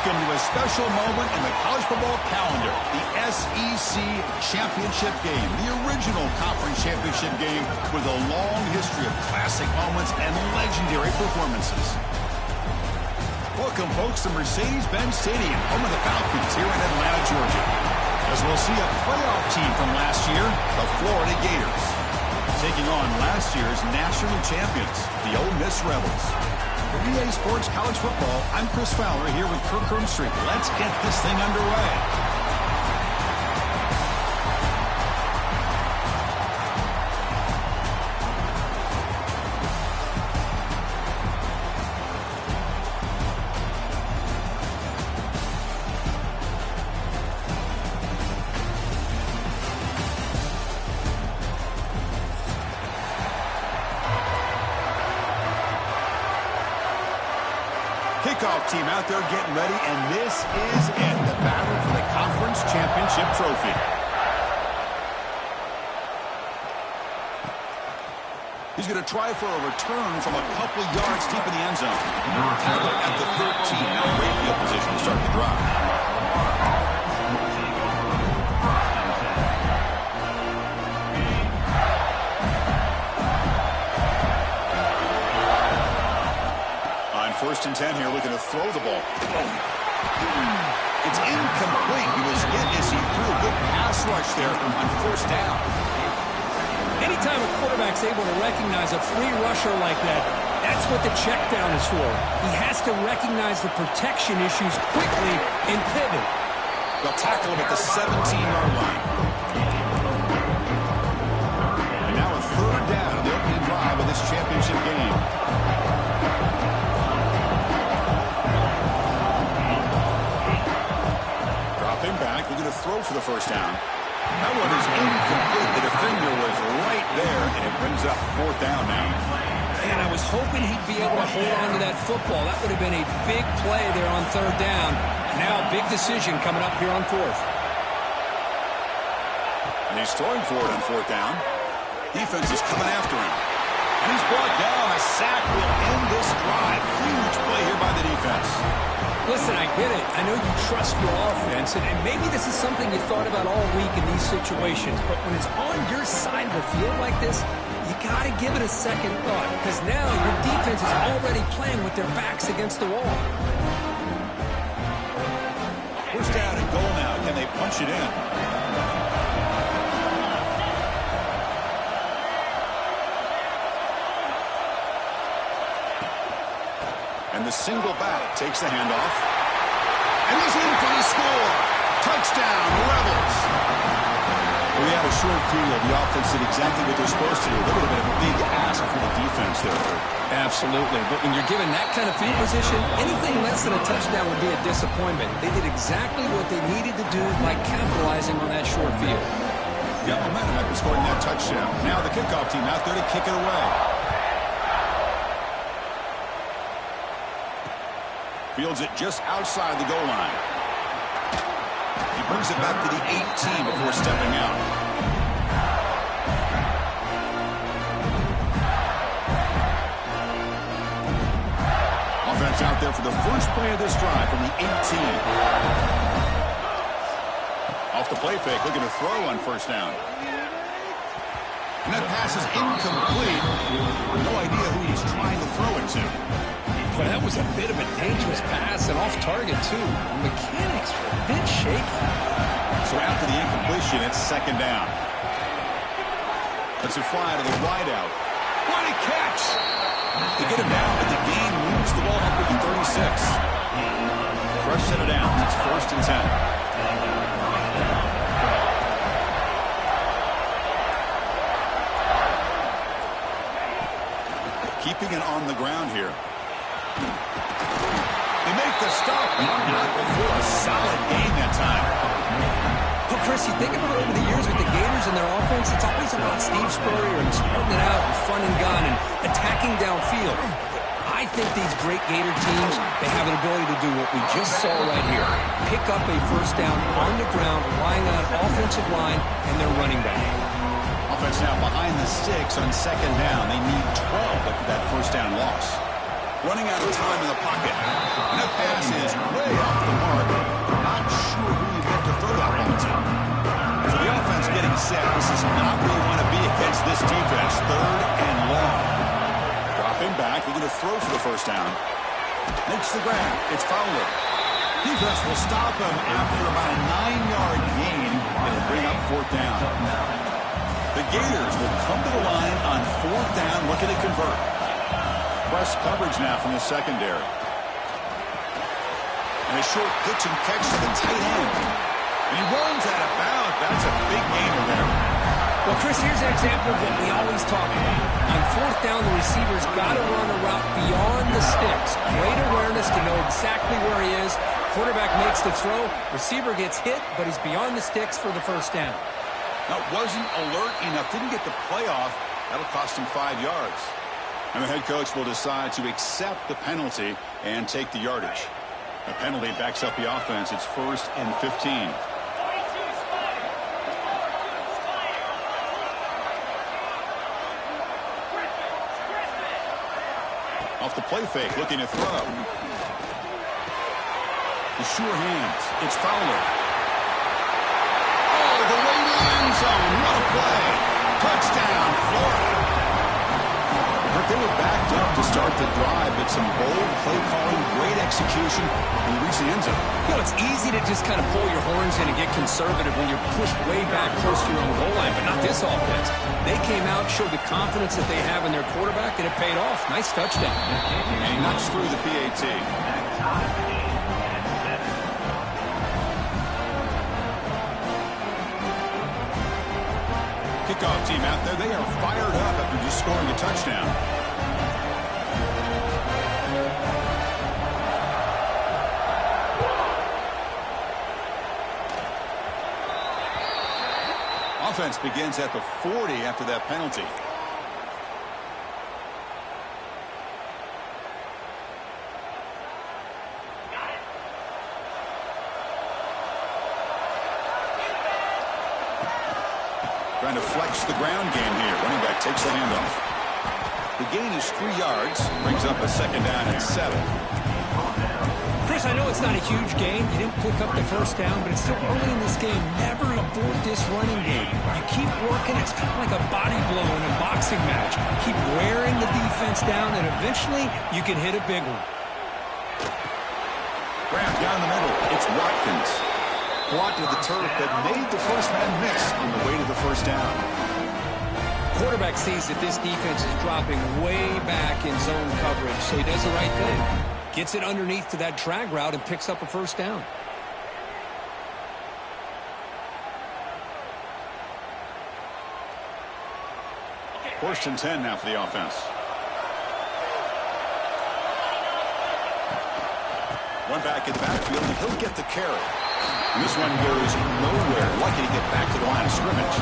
Welcome to a special moment in the college football calendar, the SEC Championship Game, the original conference championship game with a long history of classic moments and legendary performances. Welcome, folks, to Mercedes-Benz Stadium, home of the Falcons here in Atlanta, Georgia. As we'll see a playoff team from last year, the Florida Gators, taking on last year's national champions, the Ole Miss Rebels. For EA Sports College Football, I'm Chris Fowler here with Kirk Herbstreit. Let's get this thing underway. Kickoff team out there getting ready, and this is it, the battle for the conference championship trophy. He's going to try for a return from a couple yards deep in the end zone. Tackle at the 13, now great field position to start the drive. First and 10 here, looking to throw the ball. It's incomplete. He was hit as he threw a good pass rush there on first down. Anytime a quarterback's able to recognize a free rusher like that, that's what the check down is for. He has to recognize the protection issues quickly and pivot. They'll tackle him at the 17-yard line. And now a third down on the opening drive of this championship game. Back, we're going to throw for the first down. That one is incomplete. The defender was right there, and it brings up fourth down now. And I was hoping he'd be able to hold on to that football. That would have been a big play there on third down. Now a big decision coming up here on fourth. And he's throwing for it on fourth down. Defense is coming after him. And he's brought down. A sack will end this drive. Huge play here by the defense. Listen, I get it. I know you trust your offense, and maybe this is something you thought about all week in these situations, but when it's on your side of the field like this, you got to give it a second thought, because now your defense is already playing with their backs against the wall. First down and goal now. Can they punch it in? And the single back takes the handoff. And he's in for the score. Touchdown, Rebels. We had a short field. The offense did exactly what they're supposed to do. A little bit of a big ask for the defense there. Absolutely. But when you're given that kind of field position, anything less than a touchdown would be a disappointment. They did exactly what they needed to do by capitalizing on that short field. Got momentum after scoring that touchdown. Now the kickoff team out there to kick it away. Fields it just outside the goal line. He brings it back to the 18 before stepping out. Offense out there for the first play of this drive from the 18. Off the play fake, looking to throw on first down. And that pass is incomplete. No idea who he's trying to throw it to. But that was a bit of a dangerous pass and off target, too. The mechanics were a bit shaky. So after the incompletion, it's second down. Let's a fly to the wideout. What a catch! They get him down, but the gain moves the ball up to the 36. Fresh set of downs. It's first and 10. Keeping it on the ground here. They make the stop. Not before a solid game that time. Well, Chris, you think about over the years with the Gators and their offense, it's always about Steve Spurrier and spreading it out and fun and gun and attacking downfield. I think these great Gator teams, they have an ability to do what we just saw right here. Pick up a first down on the ground, relying on an offensive line and their running back. Offense now behind the sticks on second down. They need 12 after that first down loss. Running out of time in the pocket. And that pass is way off the mark. Not sure who you meant to throw that ball to. So the offense getting set. This is not where you want to be against this defense. 3rd and long. Dropping back. They're going to throw for the first down. Makes the grab. It's Fowler. Defense will stop him after about a 9-yard gain. It'll bring up 4th down. The Gators will come to the line on 4th down, looking to convert. Press coverage now from the secondary. And a short pitch and catch to the tight end. And he runs out of bounds. That's a big gainer there. Well, Chris, here's an example of what we always talk about. On 4th down, the receiver's got to run a route beyond the sticks. Great awareness to know exactly where he is. Quarterback makes the throw. Receiver gets hit, but he's beyond the sticks for the first down. Now, wasn't alert enough. Didn't get the playoff. That'll cost him 5 yards. And the head coach will decide to accept the penalty and take the yardage. The penalty backs up the offense. It's 1st and 15. Off the play fake, looking to throw. The sure hands. It's Fowler. Oh, the way to the end zone. What a play. Touchdown, Florida. They were backed up to start the drive, but some bold play calling, great execution, and reach the end zone. You know, it's easy to just kind of pull your horns in and get conservative when you're pushed way back close to your own goal line, but not this offense. They came out, showed the confidence that they have in their quarterback, and it paid off. Nice touchdown. And he knocks through the PAT. Kickoff team out there, they are fired up after just scoring a touchdown. Offense begins at the 40 after that penalty. Trying to flex the ground game here. Running back takes the handoff. The gain is 3 yards. Brings up a 2nd down and 7. Chris, I know it's not a huge gain. You didn't pick up the first down, but it's still early in this game. Never abort this running game. You keep working. It's kind of like a body blow in a boxing match. Keep wearing the defense down, and eventually you can hit a big one. Grab down the middle. It's Watkins. Blocked at the turf, but made the first man miss on the way to the first down. Quarterback sees that this defense is dropping way back in zone coverage, so he does the right thing. Gets it underneath to that drag route and picks up a first down. First and 10 now for the offense. One back in the backfield, and he'll get the carry. And this one goes nowhere. Lucky to get back to the line of scrimmage.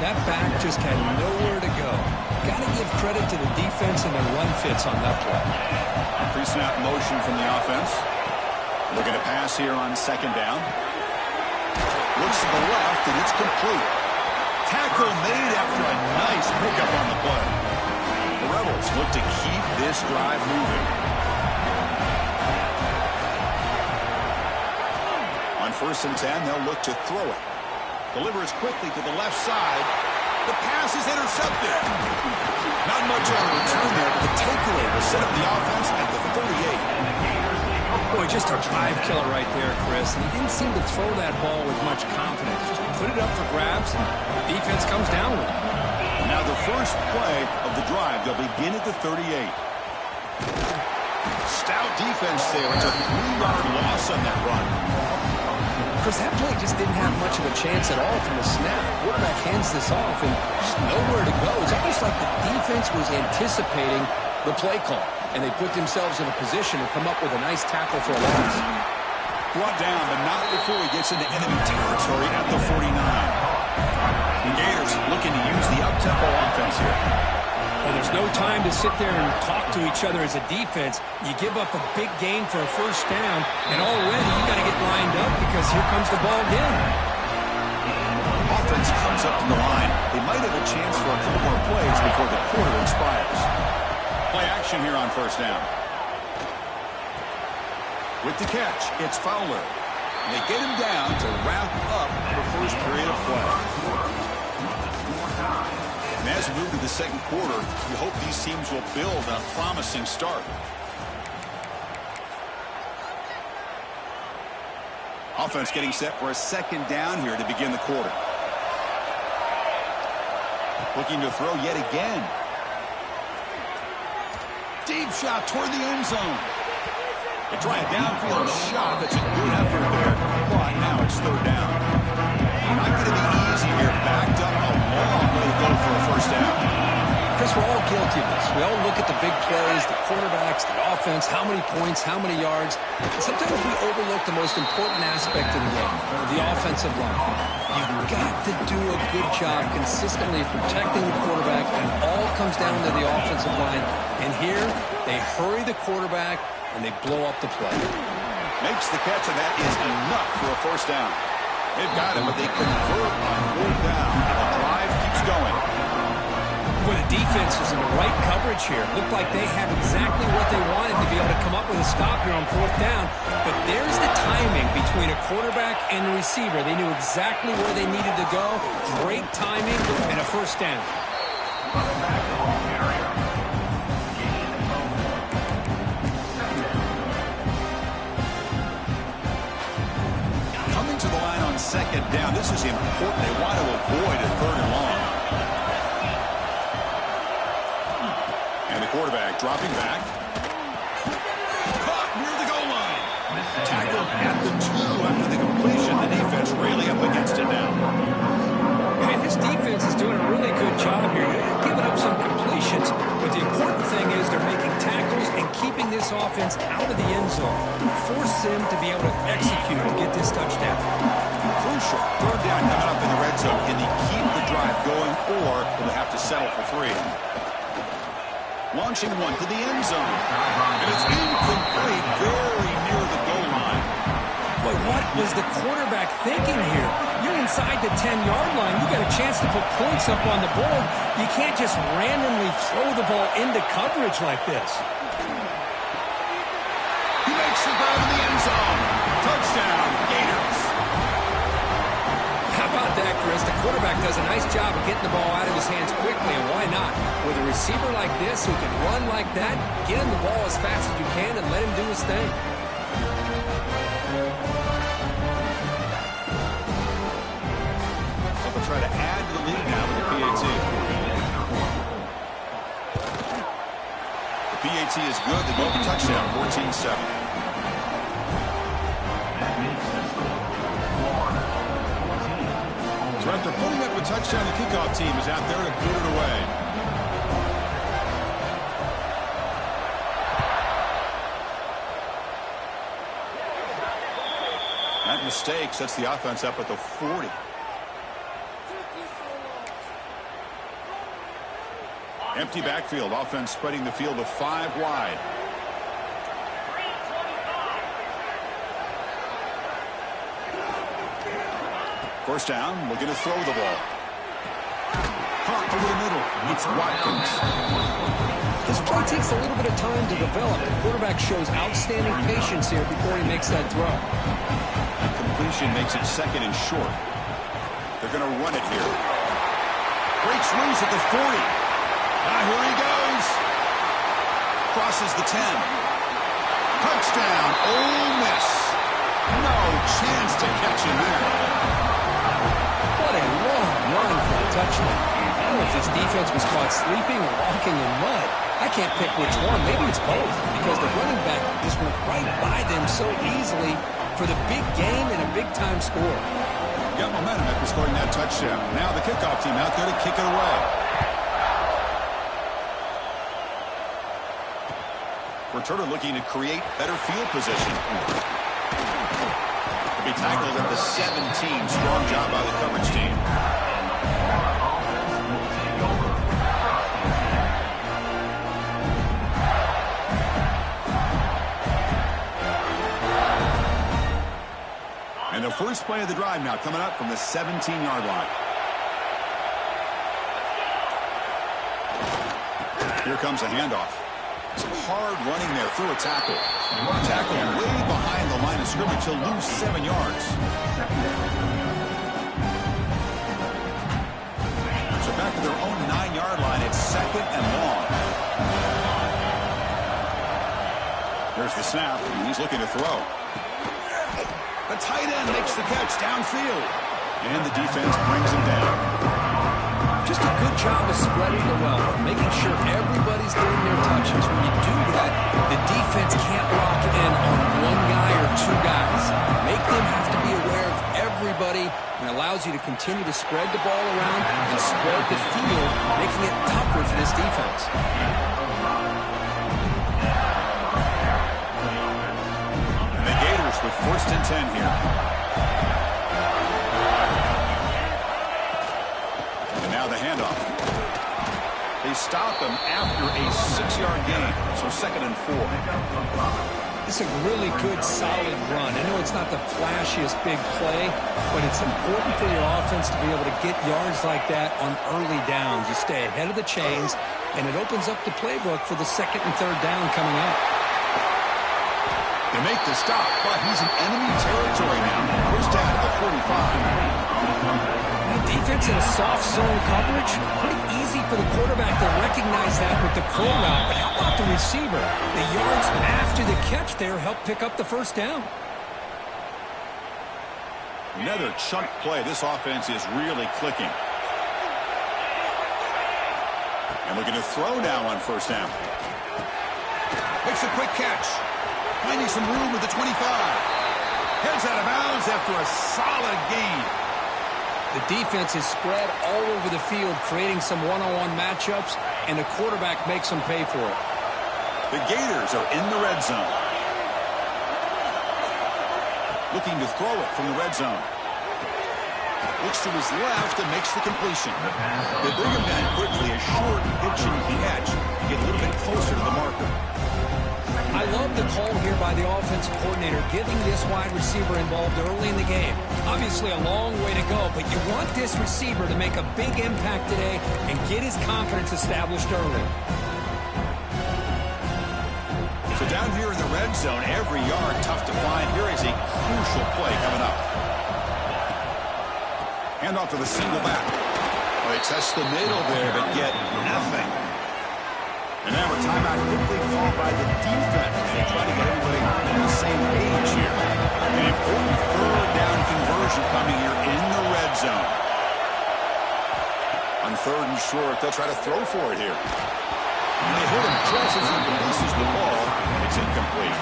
That back just had nowhere to go. Got to give credit to the defense and their run fits on that play. Pre-snap motion from the offense. Looking to pass here on 2nd down. Looks to the left, and it's complete. Tackle made after a nice pickup on the play. The Rebels look to keep this drive moving. On 1st and 10, they'll look to throw it. Delivers quickly to the left side. The pass is intercepted. Not much on the return there, but the takeaway will set up the offense at the 38. Boy, just a drive killer right there, Chris. And he didn't seem to throw that ball with much confidence. Just put it up for grabs, and the defense comes down with it. Now the first play of the drive, they'll begin at the 38. Stout defense there. It's a 3-yard loss on that run. Chris, that play just didn't have much of a chance at all from the snap. Quarterback hands this off and just nowhere to go. It's almost like the defense was anticipating the play call, and they put themselves in a position to come up with a nice tackle for a loss. Brought down, but not before he gets into enemy territory at the 49. The Gators looking to use the up-tempo offense here. Well, there's no time to sit there and talk to each other as a defense. You give up a big gain for a first down, and already you got to get lined up because here comes the ball again. Offense comes up to the line. They might have a chance for a couple more plays before the quarter expires. Play action completion here on first down. With the catch, it's Fowler. And they get him down to wrap up the first period of play. And as we move to the second quarter, we hope these teams will build on a promising start. Offense getting set for a second down here to begin the quarter. Looking to throw yet again. Deep shot toward the end zone. They try a downfield shot. That's a good effort there. But now it's third down. Not going to be easy here. Backed up a long way to go for a first down. Chris, we're all guilty of this. We all look at the big plays, the quarterbacks, the offense, how many points, how many yards. And sometimes we overlook the most important aspect of the game, the offensive line. You've got to do a good job consistently protecting the quarterback, and it all comes down to the offensive line. And here, they hurry the quarterback, and they blow up the play. Makes the catch, and that is enough for a first down. They've got him, but they convert on fourth down, and the drive keeps going. Well, the defense was in the right coverage here. Looked like they had exactly what they wanted to be able to come up with a stop here on fourth down. But there's the timing between a quarterback and the receiver. They knew exactly where they needed to go. Great timing and a first down. Coming to the line on second down, this is important. They want to avoid a third and long. And the quarterback dropping back. Caught near the goal line. Tackled at the 2 after the completion. The defense really up against it now. Man, this defense is doing a really good job here. They're giving up some completions, but the important thing is they're making tackles and keeping this offense out of the end zone. Force them to be able to execute and get this touchdown. Crucial. Third down coming up in the red zone. Can they keep the drive going, or will they have to settle for 3? Launching one to the end zone. And it's incomplete, very near the goal line. But what was the quarterback thinking here? You're inside the 10-yard line. You got a chance to put points up on the board. You can't just randomly throw the ball into coverage like this. He makes the grab in the end zone. Touchdown, Gators. How about that, Chris? The quarterback does a nice job of getting the ball out of his hands quickly, and why not? With a receiver like this who can run like that, get him the ball as fast as you can and let him do his thing. They'll try to add to the lead now with the PAT. The PAT is good. They go for touchdown, 14-7. So after putting up a touchdown, the kickoff team is out there to put it away. That mistake sets the offense up at the 40. Empty backfield. Offense spreading the field to 5 wide. First down, looking to throw the ball. Hop over the middle. It's Watkins. This play takes a little bit of time to develop. The quarterback shows outstanding patience here before he makes that throw. The completion makes it second and short. They're going to run it here. Breaks loose at the 40. Here he goes. Crosses the 10. Touchdown, Ole Miss. No chance to catch him there. What a long run for a touchdown. I don't know if this defense was caught sleeping or walking in mud. I can't pick which one. Maybe it's both, because the running back just went right by them so easily for the big game and a big-time score. Got momentum after scoring that touchdown. Now the kickoff team out there to kick it away. Returner looking to create better field position. To be tackled at the 17. Strong job by the coverage team. And the first play of the drive now coming up from the 17-yard line. Here comes a handoff. Some hard running there through a tackle. Tackle way behind the line of scrimmage. He'll lose 7 yards. So back to their own 9-yard line. It's 2nd and long. There's the snap, and he's looking to throw. The tight end makes the catch downfield. And the defense brings him down. Just a good job of spreading the wealth, making sure everybody's getting their touches. When you do that, the defense can't lock in on one guy or 2 guys. Make them have to be aware of everybody, and allows you to continue to spread the ball around and spread the field, making it tougher for this defense. The Gators with 1st and 10 here. The handoff. They stop him after a 6-yard gain, so 2nd and 4. It's a really good, solid run. I know it's not the flashiest big play, but it's important for your offense to be able to get yards like that on early downs. You stay ahead of the chains, and it opens up the playbook for the 2nd and 3rd down coming up. They make the stop, but he's in enemy territory now. 1st down at the 45. Defense in a soft zone coverage, pretty easy for the quarterback to recognize that with the curl route. But how about the receiver? The yards after the catch there help pick up the 1st down. Another chunk play. This offense is really clicking. And looking to throw now on 1st down. Makes a quick catch. Finding some room at the 25. Heads out of bounds after a solid gain. The defense is spread all over the field, creating some one-on-one matchups, and the quarterback makes them pay for it. The Gators are in the red zone. Looking to throw it from the red zone. Looks to his left and makes the completion. They bring him down quickly, a short pitch and catch to get a little bit closer to the marker. I love the call here by the offensive coordinator, getting this wide receiver involved early in the game. Obviously a long way to go, but you want this receiver to make a big impact today and get his confidence established early. So down here in the red zone, every yard tough to find. Here is a crucial play coming up. Hand off to the single back. Well, they test the middle there, but get nothing. And now a timeout quickly called by the defense. They try to get everybody on the same page here. An important 3rd down conversion coming here in the red zone. On 3rd and short, they'll try to throw for it here. And they hit him just as he releases the ball, and it's incomplete.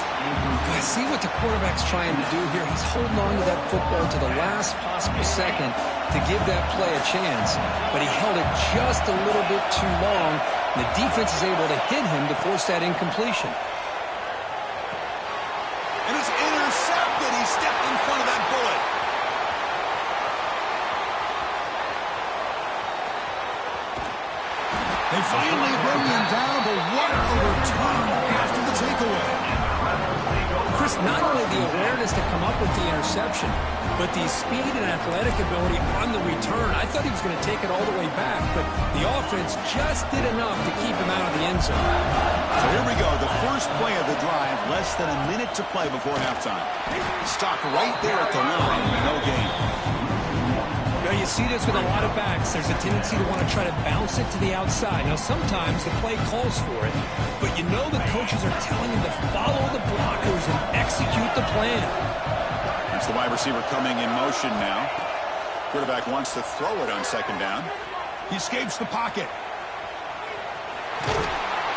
I see what the quarterback's trying to do here. He's holding on to that football to the last possible second to give that play a chance. But he held it just a little bit too long. The defense is able to hit him to force that incompletion. And it's intercepted. He stepped in front of that bullet. They finally bring him down, but what a return after the takeaway. Chris, not only the awareness to come up with the interception, but the speed and athletic ability on the return. I thought he was going to take it all the way back, but the offense just did enough to keep him out of the end zone. So here we go, the first play of the drive, less than a minute to play before halftime. Stopped right there at the line, no gain. Now, you see this with a lot of backs. There's a tendency to want to try to bounce it to the outside. Now, sometimes the play calls for it, but you know the coaches are telling him to follow the blockers and execute the plan. That's the wide receiver coming in motion now. Quarterback wants to throw it on 2nd down. He escapes the pocket.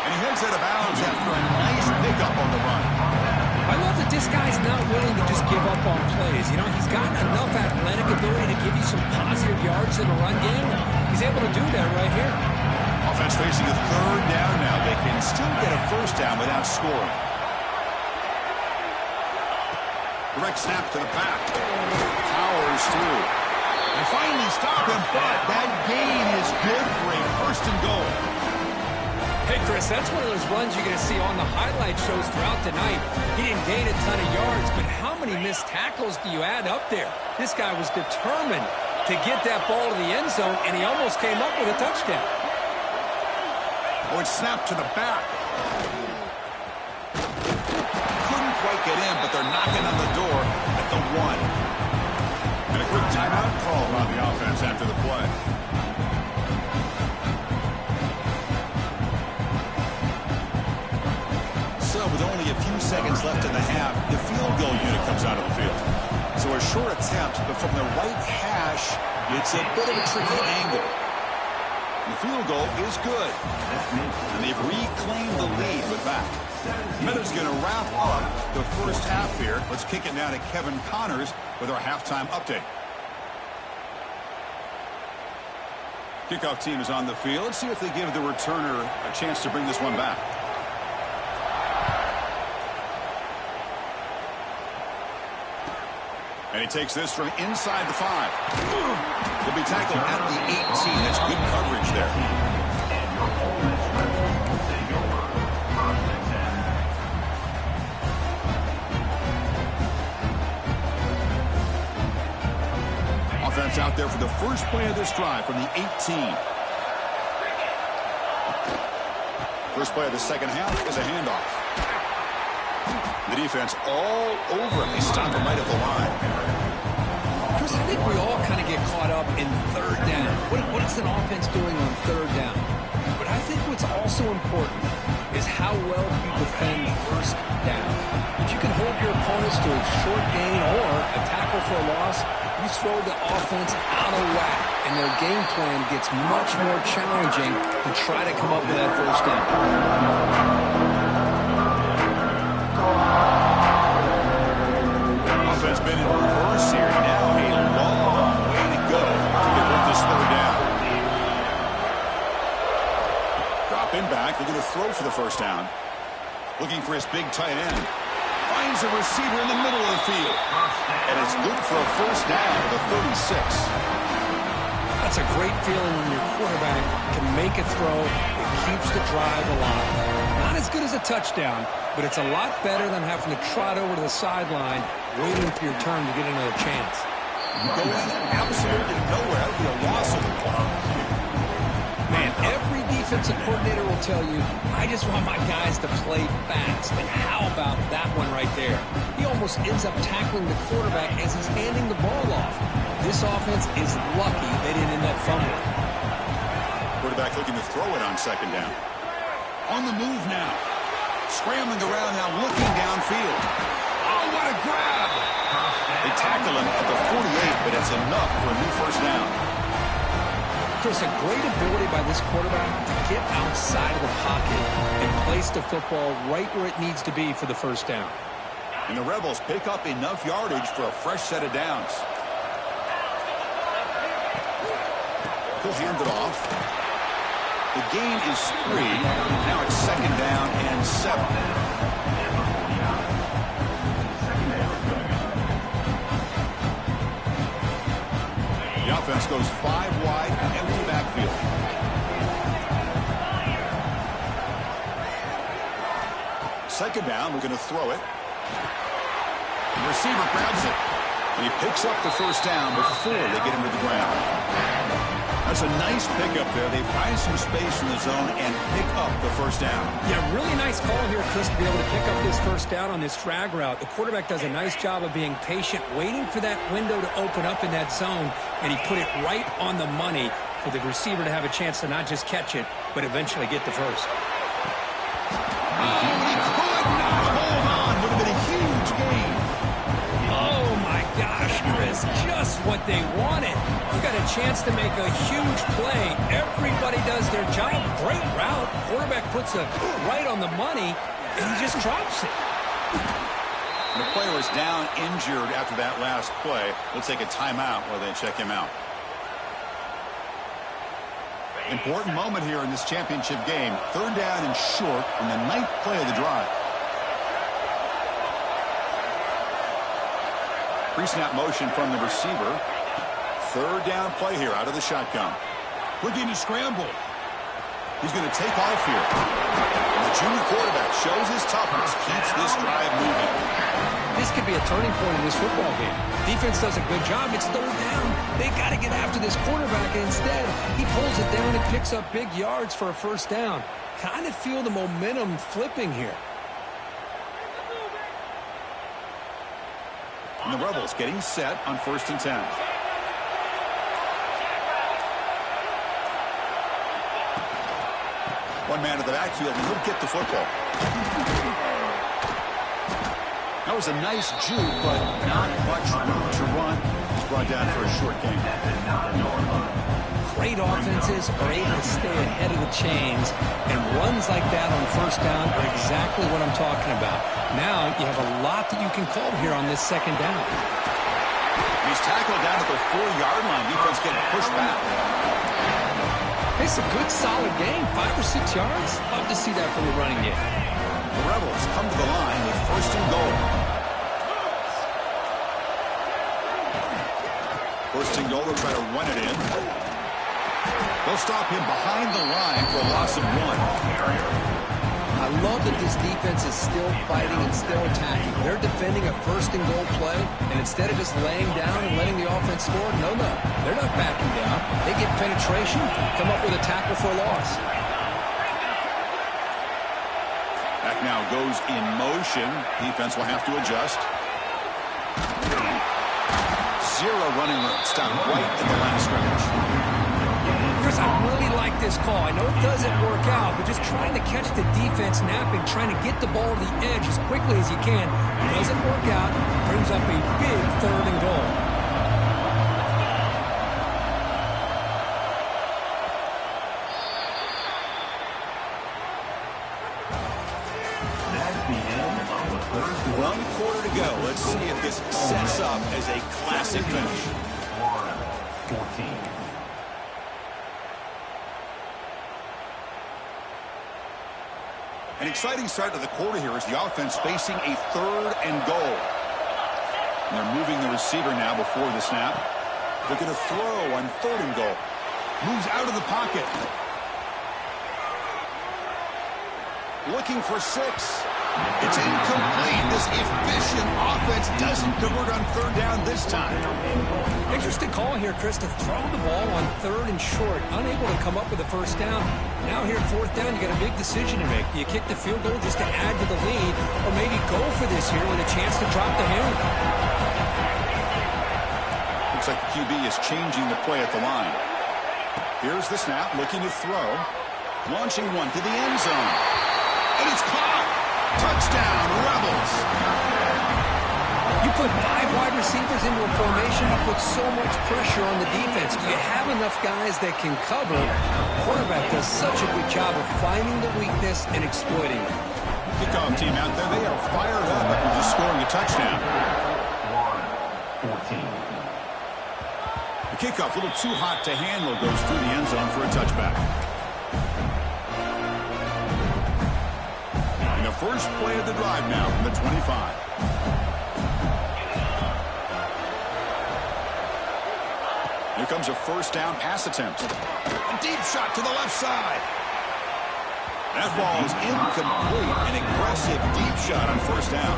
And he heads out of bounds after a nice pickup on the run. I love that this guy's not willing to just give up on plays. You know, he's got enough athletic ability to give you some positive yards in the run game. He's able to do that right here. Offense facing a 3rd down now. They can still get a 1st down without scoring. Direct snap to the back. Powers through. They finally stop him, but that gain is good for a 1st and goal. Hey, Chris, that's one of those runs you're going to see on the highlight shows throughout the night. He didn't gain a ton of yards, but how many missed tackles do you add up there? This guy was determined to get that ball to the end zone, and he almost came up with a touchdown. Oh, it's snapped to the back. quite get in, but they're knocking on the door at the 1. And a quick timeout call on the offense after the play. So with only a few seconds left in the half, the field goal unit comes out of the field. So a short attempt, but from the right hash, it's a bit of a tricky angle. The field goal is good. And they've reclaimed the lead with that. Mither's going to wrap up the first half here. Let's kick it now to Kevin Connors with our halftime update. Kickoff team is on the field. Let's see if they give the returner a chance to bring this one back. And he takes this from inside the 5. He'll be tackled at the 18. That's good coverage there. Offense out there for the first play of this drive from the 18. First play of the second half is a handoff. The defense all over him. They stop him right at the line. Chris, I think we all kind of get caught up in third down. What is an offense doing on third down? But I think what's also important is how well you defend first down. If you can hold your opponents to a short gain or a tackle for a loss, you throw the offense out of whack, and their game plan gets much more challenging to try to come up with that first down. Offense been in reverse here. Now a long way to go to convert this third down. Dropping back, looking to throw for the first down. Looking for his big tight end. Finds a receiver in the middle of the field. And it's good for a first down at the 36. That's a great feeling when your quarterback can make a throw that keeps the drive alive. Not as good as a touchdown, but it's a lot better than having to trot over to the sideline waiting for your turn to get another chance. Go in absolutely nowhere. That would be a loss of the ball. Man, every defensive coordinator will tell you, I just want my guys to play fast. And how about that one right there? He almost ends up tackling the quarterback as he's handing the ball off. This offense is lucky they didn't end up fumbling. Quarterback looking to throw it on second down. On the move now. Scrambling around now, looking downfield. Oh, what a grab! They tackle him at the 48, but it's enough for a new first down. Chris, a great ability by this quarterback to get outside of the pocket and place the football right where it needs to be for the first down. And the Rebels pick up enough yardage for a fresh set of downs. He'll hand it off. The gain is 3. Now it's second down and 7. The offense goes 5 wide, empty backfield. Second down, we're going to throw it. The receiver grabs it. And he picks up the first down before they get him to the ground. That's a nice pickup there. They find some space in the zone and pick up the first down. Yeah, really nice call here, Chris, to be able to pick up this first down on this drag route. The quarterback does a nice job of being patient, waiting for that window to open up in that zone, and he put it right on the money for the receiver to have a chance to not just catch it, but eventually get the first. Oh, he could not hold on. Would have been a huge gain. Oh, my gosh, Chris, just what they wanted. You got a chance to make a huge play. Everybody does their job. Great route. Quarterback puts it right on the money, and he just drops it. The player is down injured after that last play. We'll take a timeout while they check him out. Important moment here in this championship game. Third down and short on the 9th play of the drive. Pre-snap motion from the receiver. Third down play here out of the shotgun. Looking to scramble. He's going to take off here. And the junior quarterback shows his toughness, keeps this drive moving. This could be a turning point in this football game. Defense does a good job. It's third down. They got to get after this quarterback, and instead, he pulls it down and picks up big yards for a first down. Kind of feel the momentum flipping here. And the Rebels getting set on 1st and 10. One man in the backfield, and he'll get the football. That was a nice juke, but not much room to run. He's brought down for a short gain. Great offenses are able to stay ahead of the chains, and runs like that on 1st down are exactly what I'm talking about. Now you have a lot that you can call here on this 2nd down. He's tackled down at the 4-yard line. Defense getting pushed back. It's a good, solid game, 5 or 6 yards. Love to see that from the running game. The Rebels come to the line with 1st and goal. 1st and goal, they'll try to run it in. They'll stop him behind the line for a loss of 1. I love that this defense is still fighting and still attacking. They're defending a 1st and goal play, and instead of just laying down and letting the offense score, no, they're not backing down. They get penetration, come up with a tackle for a loss. Back now goes in motion. Defense will have to adjust. 0 running room. Stop right at the line of scrimmage. Chris, I really like this call. I know it doesn't work out, but just trying to catch the defense napping, trying to get the ball to the edge as quickly as you can. Doesn't work out. Brings up a big 3rd and goal. That's the end of the 3rd. 1 quarter to go. Let's see if this sets up as a classic finish. 14. An exciting start to the quarter here as the offense facing a 3rd and goal. And they're moving the receiver now before the snap. They're going to throw on 3rd and goal. Moves out of the pocket. Looking for 6. It's incomplete. This efficient offense doesn't convert on 3rd down this time. Interesting call here, Chris, to throw the ball on 3rd and short. Unable to come up with a 1st down. Now here at 4th down, you got a big decision to make. Do you kick the field goal just to add to the lead, or maybe go for this here with a chance to drop the hammer? Looks like the QB is changing the play at the line. Here's the snap, looking to throw. Launching one to the end zone. And it's caught! Touchdown, Rebels! You put 5 wide receivers into a formation, you put so much pressure on the defense. Do you have enough guys that can cover? Quarterback does such a good job of finding the weakness and exploiting it. Kickoff team out there, they are fired up after just scoring a touchdown. 14. The kickoff, a little too hot to handle, goes through the end zone for a touchback. And the first play of the drive now from the 25. Here comes a 1st down pass attempt. A deep shot to the left side. That ball is incomplete. An aggressive deep shot on 1st down.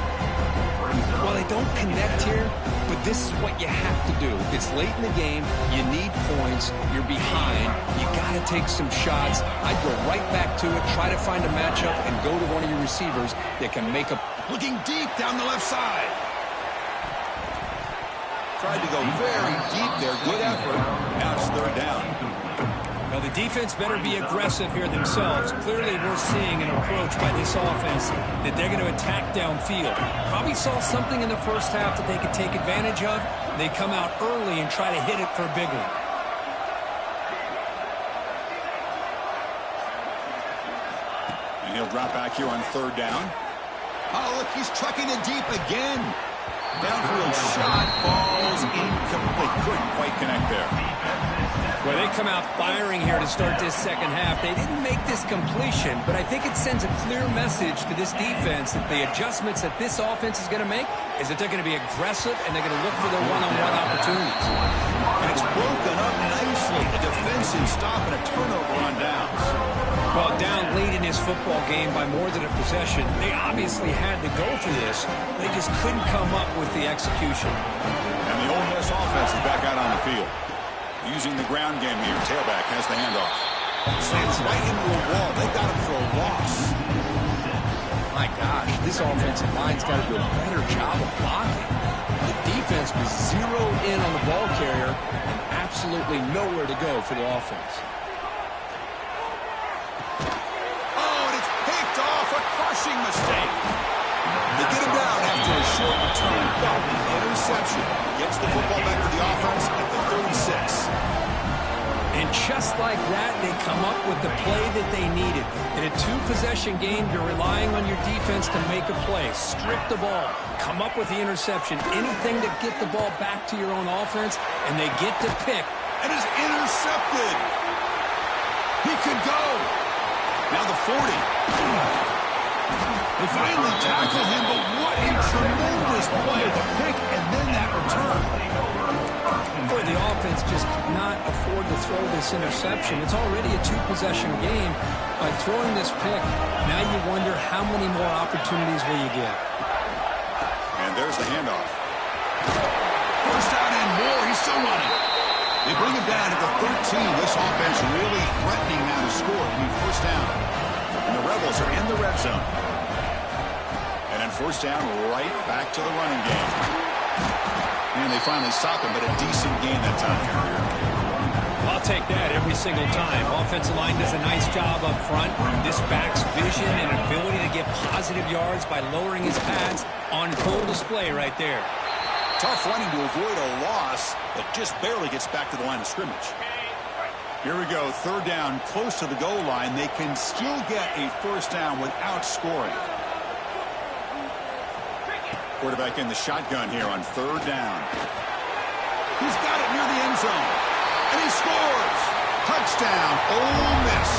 Well, they don't connect here, but this is what you have to do. It's late in the game. You need points. You're behind. You got to take some shots. I'd go right back to it, try to find a matchup, and go to one of your receivers that can make a... Looking deep down the left side. Tried to go very deep there. Good effort. Now it's 3rd down. Well, the defense better be aggressive here themselves. Clearly, we're seeing an approach by this offense that they're going to attack downfield. Probably saw something in the first half that they could take advantage of. They come out early and try to hit it for a big one. And he'll drop back here on 3rd down. Oh, look, he's trucking it deep again. Downfield shot falls incomplete. Couldn't quite connect there. Well, they come out firing here to start this 2nd half. They didn't make this completion, but I think it sends a clear message to this defense that the adjustments that this offense is going to make is that they're going to be aggressive and they're going to look for their one-on-one opportunities. And it's broken up nicely. A defensive stop and a turnover on downs. Well, down late in this football game by more than a possession, they obviously had to go for this. They just couldn't come up with the execution. And the Ole Miss offense is back out on the field. Using the ground game here. Tailback has the handoff. Slams right into a wall. They got him for a loss. My gosh, this offensive line's got to do a better job of blocking. The defense was zeroed in on the ball carrier and absolutely nowhere to go for the offense. Oh, and it's picked off. A crushing mistake. They get him down after a short return, but the interception gets the football back to the offense at the 36. And just like that, they come up with the play that they needed. In a two-possession game, you're relying on your defense to make a play. Strip the ball. Come up with the interception. Anything to get the ball back to your own offense, and they get to pick. And is intercepted. He could go. Now the 40. They finally tackle him, but what a tremendous play. The pick and then that return. Boy, the offense just could not afford to throw this interception. It's already a two-possession game. By throwing this pick, now you wonder how many more opportunities will you get. And there's the handoff. First down and more. He's still running. They bring him down at the 13. This offense really threatening now to score. First down. And the Rebels are in the red zone. And then first down, right back to the running game. And they finally stop him, but a decent gain that time. I'll take that every single time. Offensive line does a nice job up front. This back's vision and ability to get positive yards by lowering his pads on full display right there. Tough running to avoid a loss, but just barely gets back to the line of scrimmage. Here we go, third down, close to the goal line. They can still get a first down without scoring. Quarterback in the shotgun here on third down. He's got it near the end zone. And he scores! Touchdown, Ole Miss.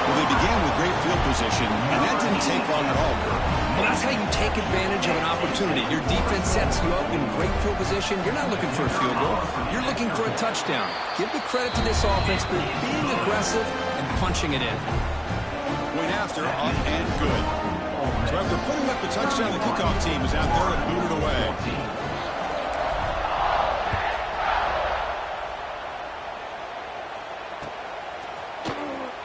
Well, they began with great field position, and that didn't take long at all, Kurt. Well, that's how you take advantage of an opportunity. Your defense sets you up in great field position. You're not looking for a field goal. You're looking for a touchdown. Give the credit to this offense for being aggressive and punching it in. Point after, up and good. So after putting up the touchdown, the kickoff team is out there to boot it away.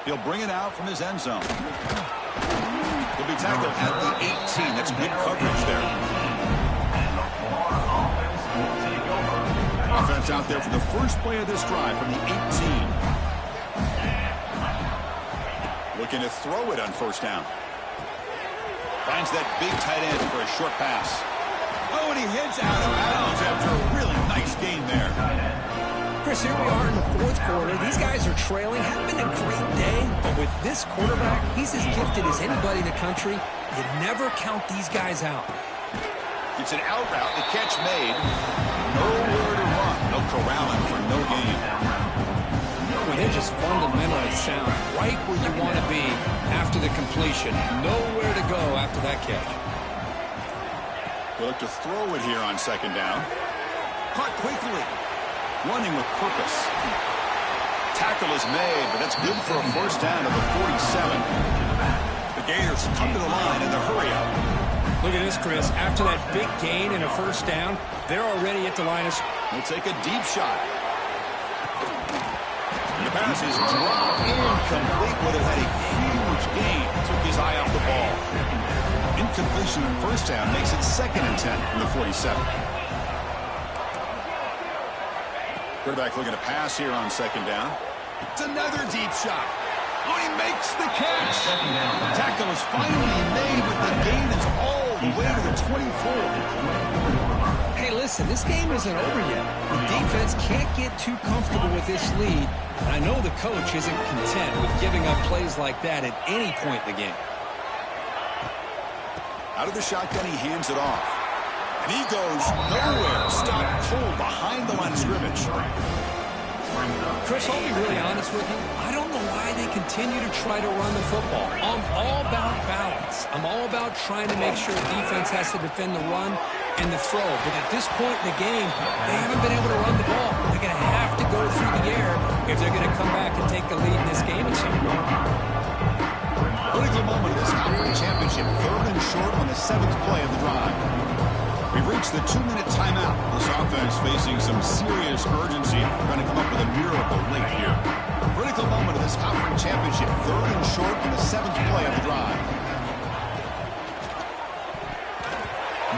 He'll bring it out from his end zone. He'll be tackled at the 18. That's good coverage there. Offense out there for the first play of this drive from the 18. Looking to throw it on first down. Finds that big tight end for a short pass. Oh, and he heads out of bounds after a really nice gain there. Chris, here we are in the fourth quarter. These guys are trailing. Hasn't been a great day, but with this quarterback, he's as gifted as anybody in the country. You never count these guys out. It's an out route. The catch made. Nowhere to run. They'll corral him for no gain. Well, they're just fundamentally sound. Right where you want to be after the completion. Nowhere to go after that catch. They'll look to throw it here on second down. Caught quickly. Running with purpose. Tackle is made, but that's good for a first down to the 47. The Gators come to the line in the hurry up. Look at this, Chris. After that big gain and a first down, they're already at the line of... They'll take a deep shot. The pass is dropped incomplete. Would have had a huge gain. Took his eye off the ball. Incompletion on first down makes it 2nd and 10 from the 47. Quarterback looking to pass here on second down. It's another deep shot. Oh, he makes the catch. Tackle is finally made, but the gain is all the way to the 24. Hey, listen, this game isn't over yet. The defense can't get too comfortable with this lead, and I know the coach isn't content with giving up plays like that at any point in the game. Out of the shotgun, he hands it off. And he goes nowhere. Stopped cold behind the line of scrimmage. Chris, I'll be really honest with you. I don't know why they continue to try to run the football. I'm all about balance. I'm all about trying to make sure defense has to defend the run and the throw. But at this point in the game, they haven't been able to run the ball. They're going to have to go through the air if they're going to come back and take the lead in this game at some point. Critical moment of this conference championship. 3rd and short on the 7th play of the drive. We've reached the 2-minute timeout. This offense facing some serious urgency. Trying to come up with a miracle late here. Critical moment of this conference championship. 3rd and short on the 7th play of the drive.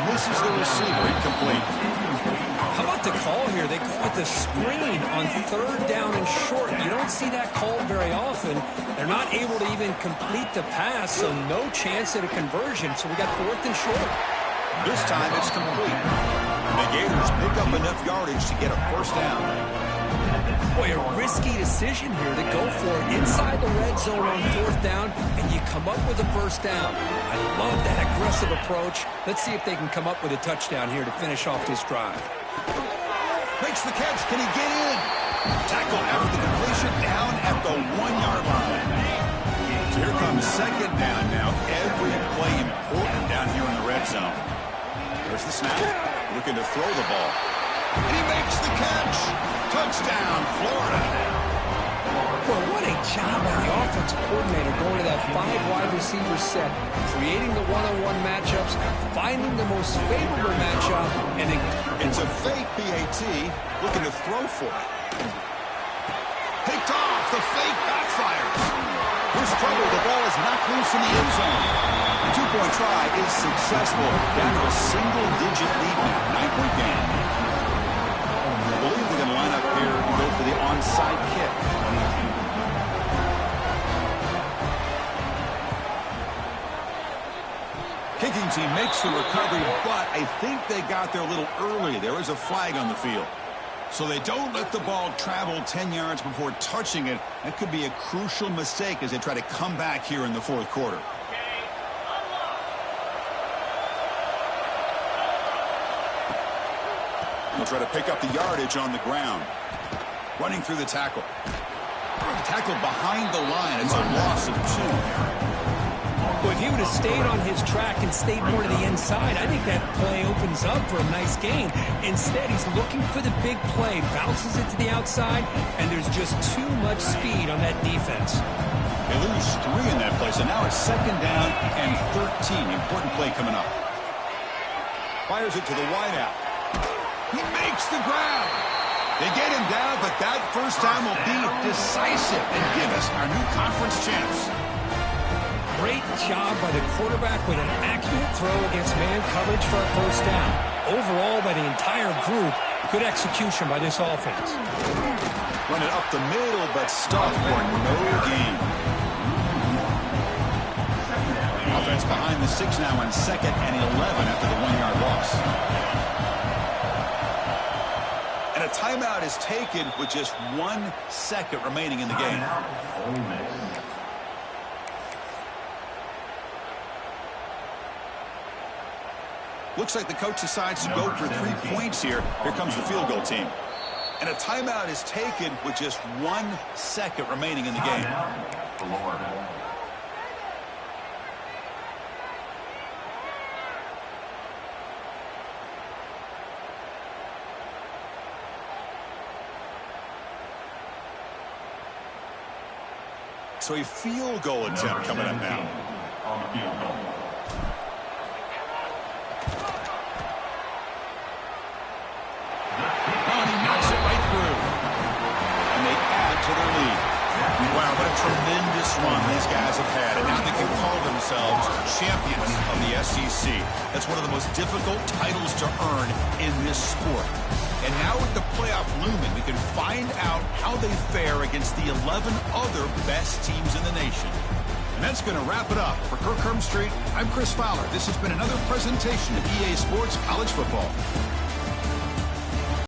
Misses throws the receiver incomplete. How about the call here? They call it the screen on 3rd down and short. You don't see that called very often. They're not able to even complete the pass, so no chance at a conversion. So we got 4th and short. This time it's complete. The Gators pick up enough yardage to get a first down. Boy, a risky decision here to go for it inside the red zone on 4th down, and you come up with a first down. I love that aggressive approach. Let's see if they can come up with a touchdown here to finish off this drive. Makes the catch. Can he get in? Tackle after the completion down at the 1-yard line. So here comes 2nd down now. Every play important down here in the red zone. There's the snap. Looking to throw the ball. And he makes the catch. Touchdown, Florida. Well, what a job by the offensive coordinator going to that 5-wide receiver set, creating the one-on-one matchups, finding the most favorable matchup, and then... It's a fake PAT, looking to throw for it. Picked off, the fake backfires. Here's trouble, the ball is knocked loose in the end zone. The 2-point try is successful, down to a single-digit lead now, 9-point game. I believe they're going to line up here and go for the onside kick. Kicking team makes the recovery, but I think they got there a little early. There is a flag on the field. So they don't let the ball travel 10 yards before touching it. That could be a crucial mistake as they try to come back here in the 4th quarter. They'll try to pick up the yardage on the ground. Running through the tackle. Tackled behind the line. It's a loss of 2. Well, if he would have stayed on his track and stayed more to the inside, I think that play opens up for a nice gain. Instead, he's looking for the big play, bounces it to the outside, and there's just too much speed on that defense. They lose 3 in that play, so now it's 2nd down and 13. Important play coming up. Fires it to the wideout. He makes the grab. They get him down, but that first time will be decisive and give us our new conference champs. Great job by the quarterback with an accurate throw against man coverage for a first down. Overall, by the entire group, good execution by this offense. Run it up the middle, but stuffed for no gain. Offense behind the 6 now on 2nd and 11 after the 1-yard loss. And a timeout is taken with just 1 second remaining in the game. Looks like the coach decides to go for 3 points here. Here comes the field goal team. And a timeout is taken with just 1 second remaining in the game. So a field goal attempt coming up now. On the field goal. Wow, what a tremendous run these guys have had, and now they can call themselves champions of the SEC. That's one of the most difficult titles to earn in this sport. And now with the playoff looming, we can find out how they fare against the 11 other best teams in the nation. And that's going to wrap it up. For Kirk Herbstreit, I'm Chris Fowler. This has been another presentation of EA Sports College Football.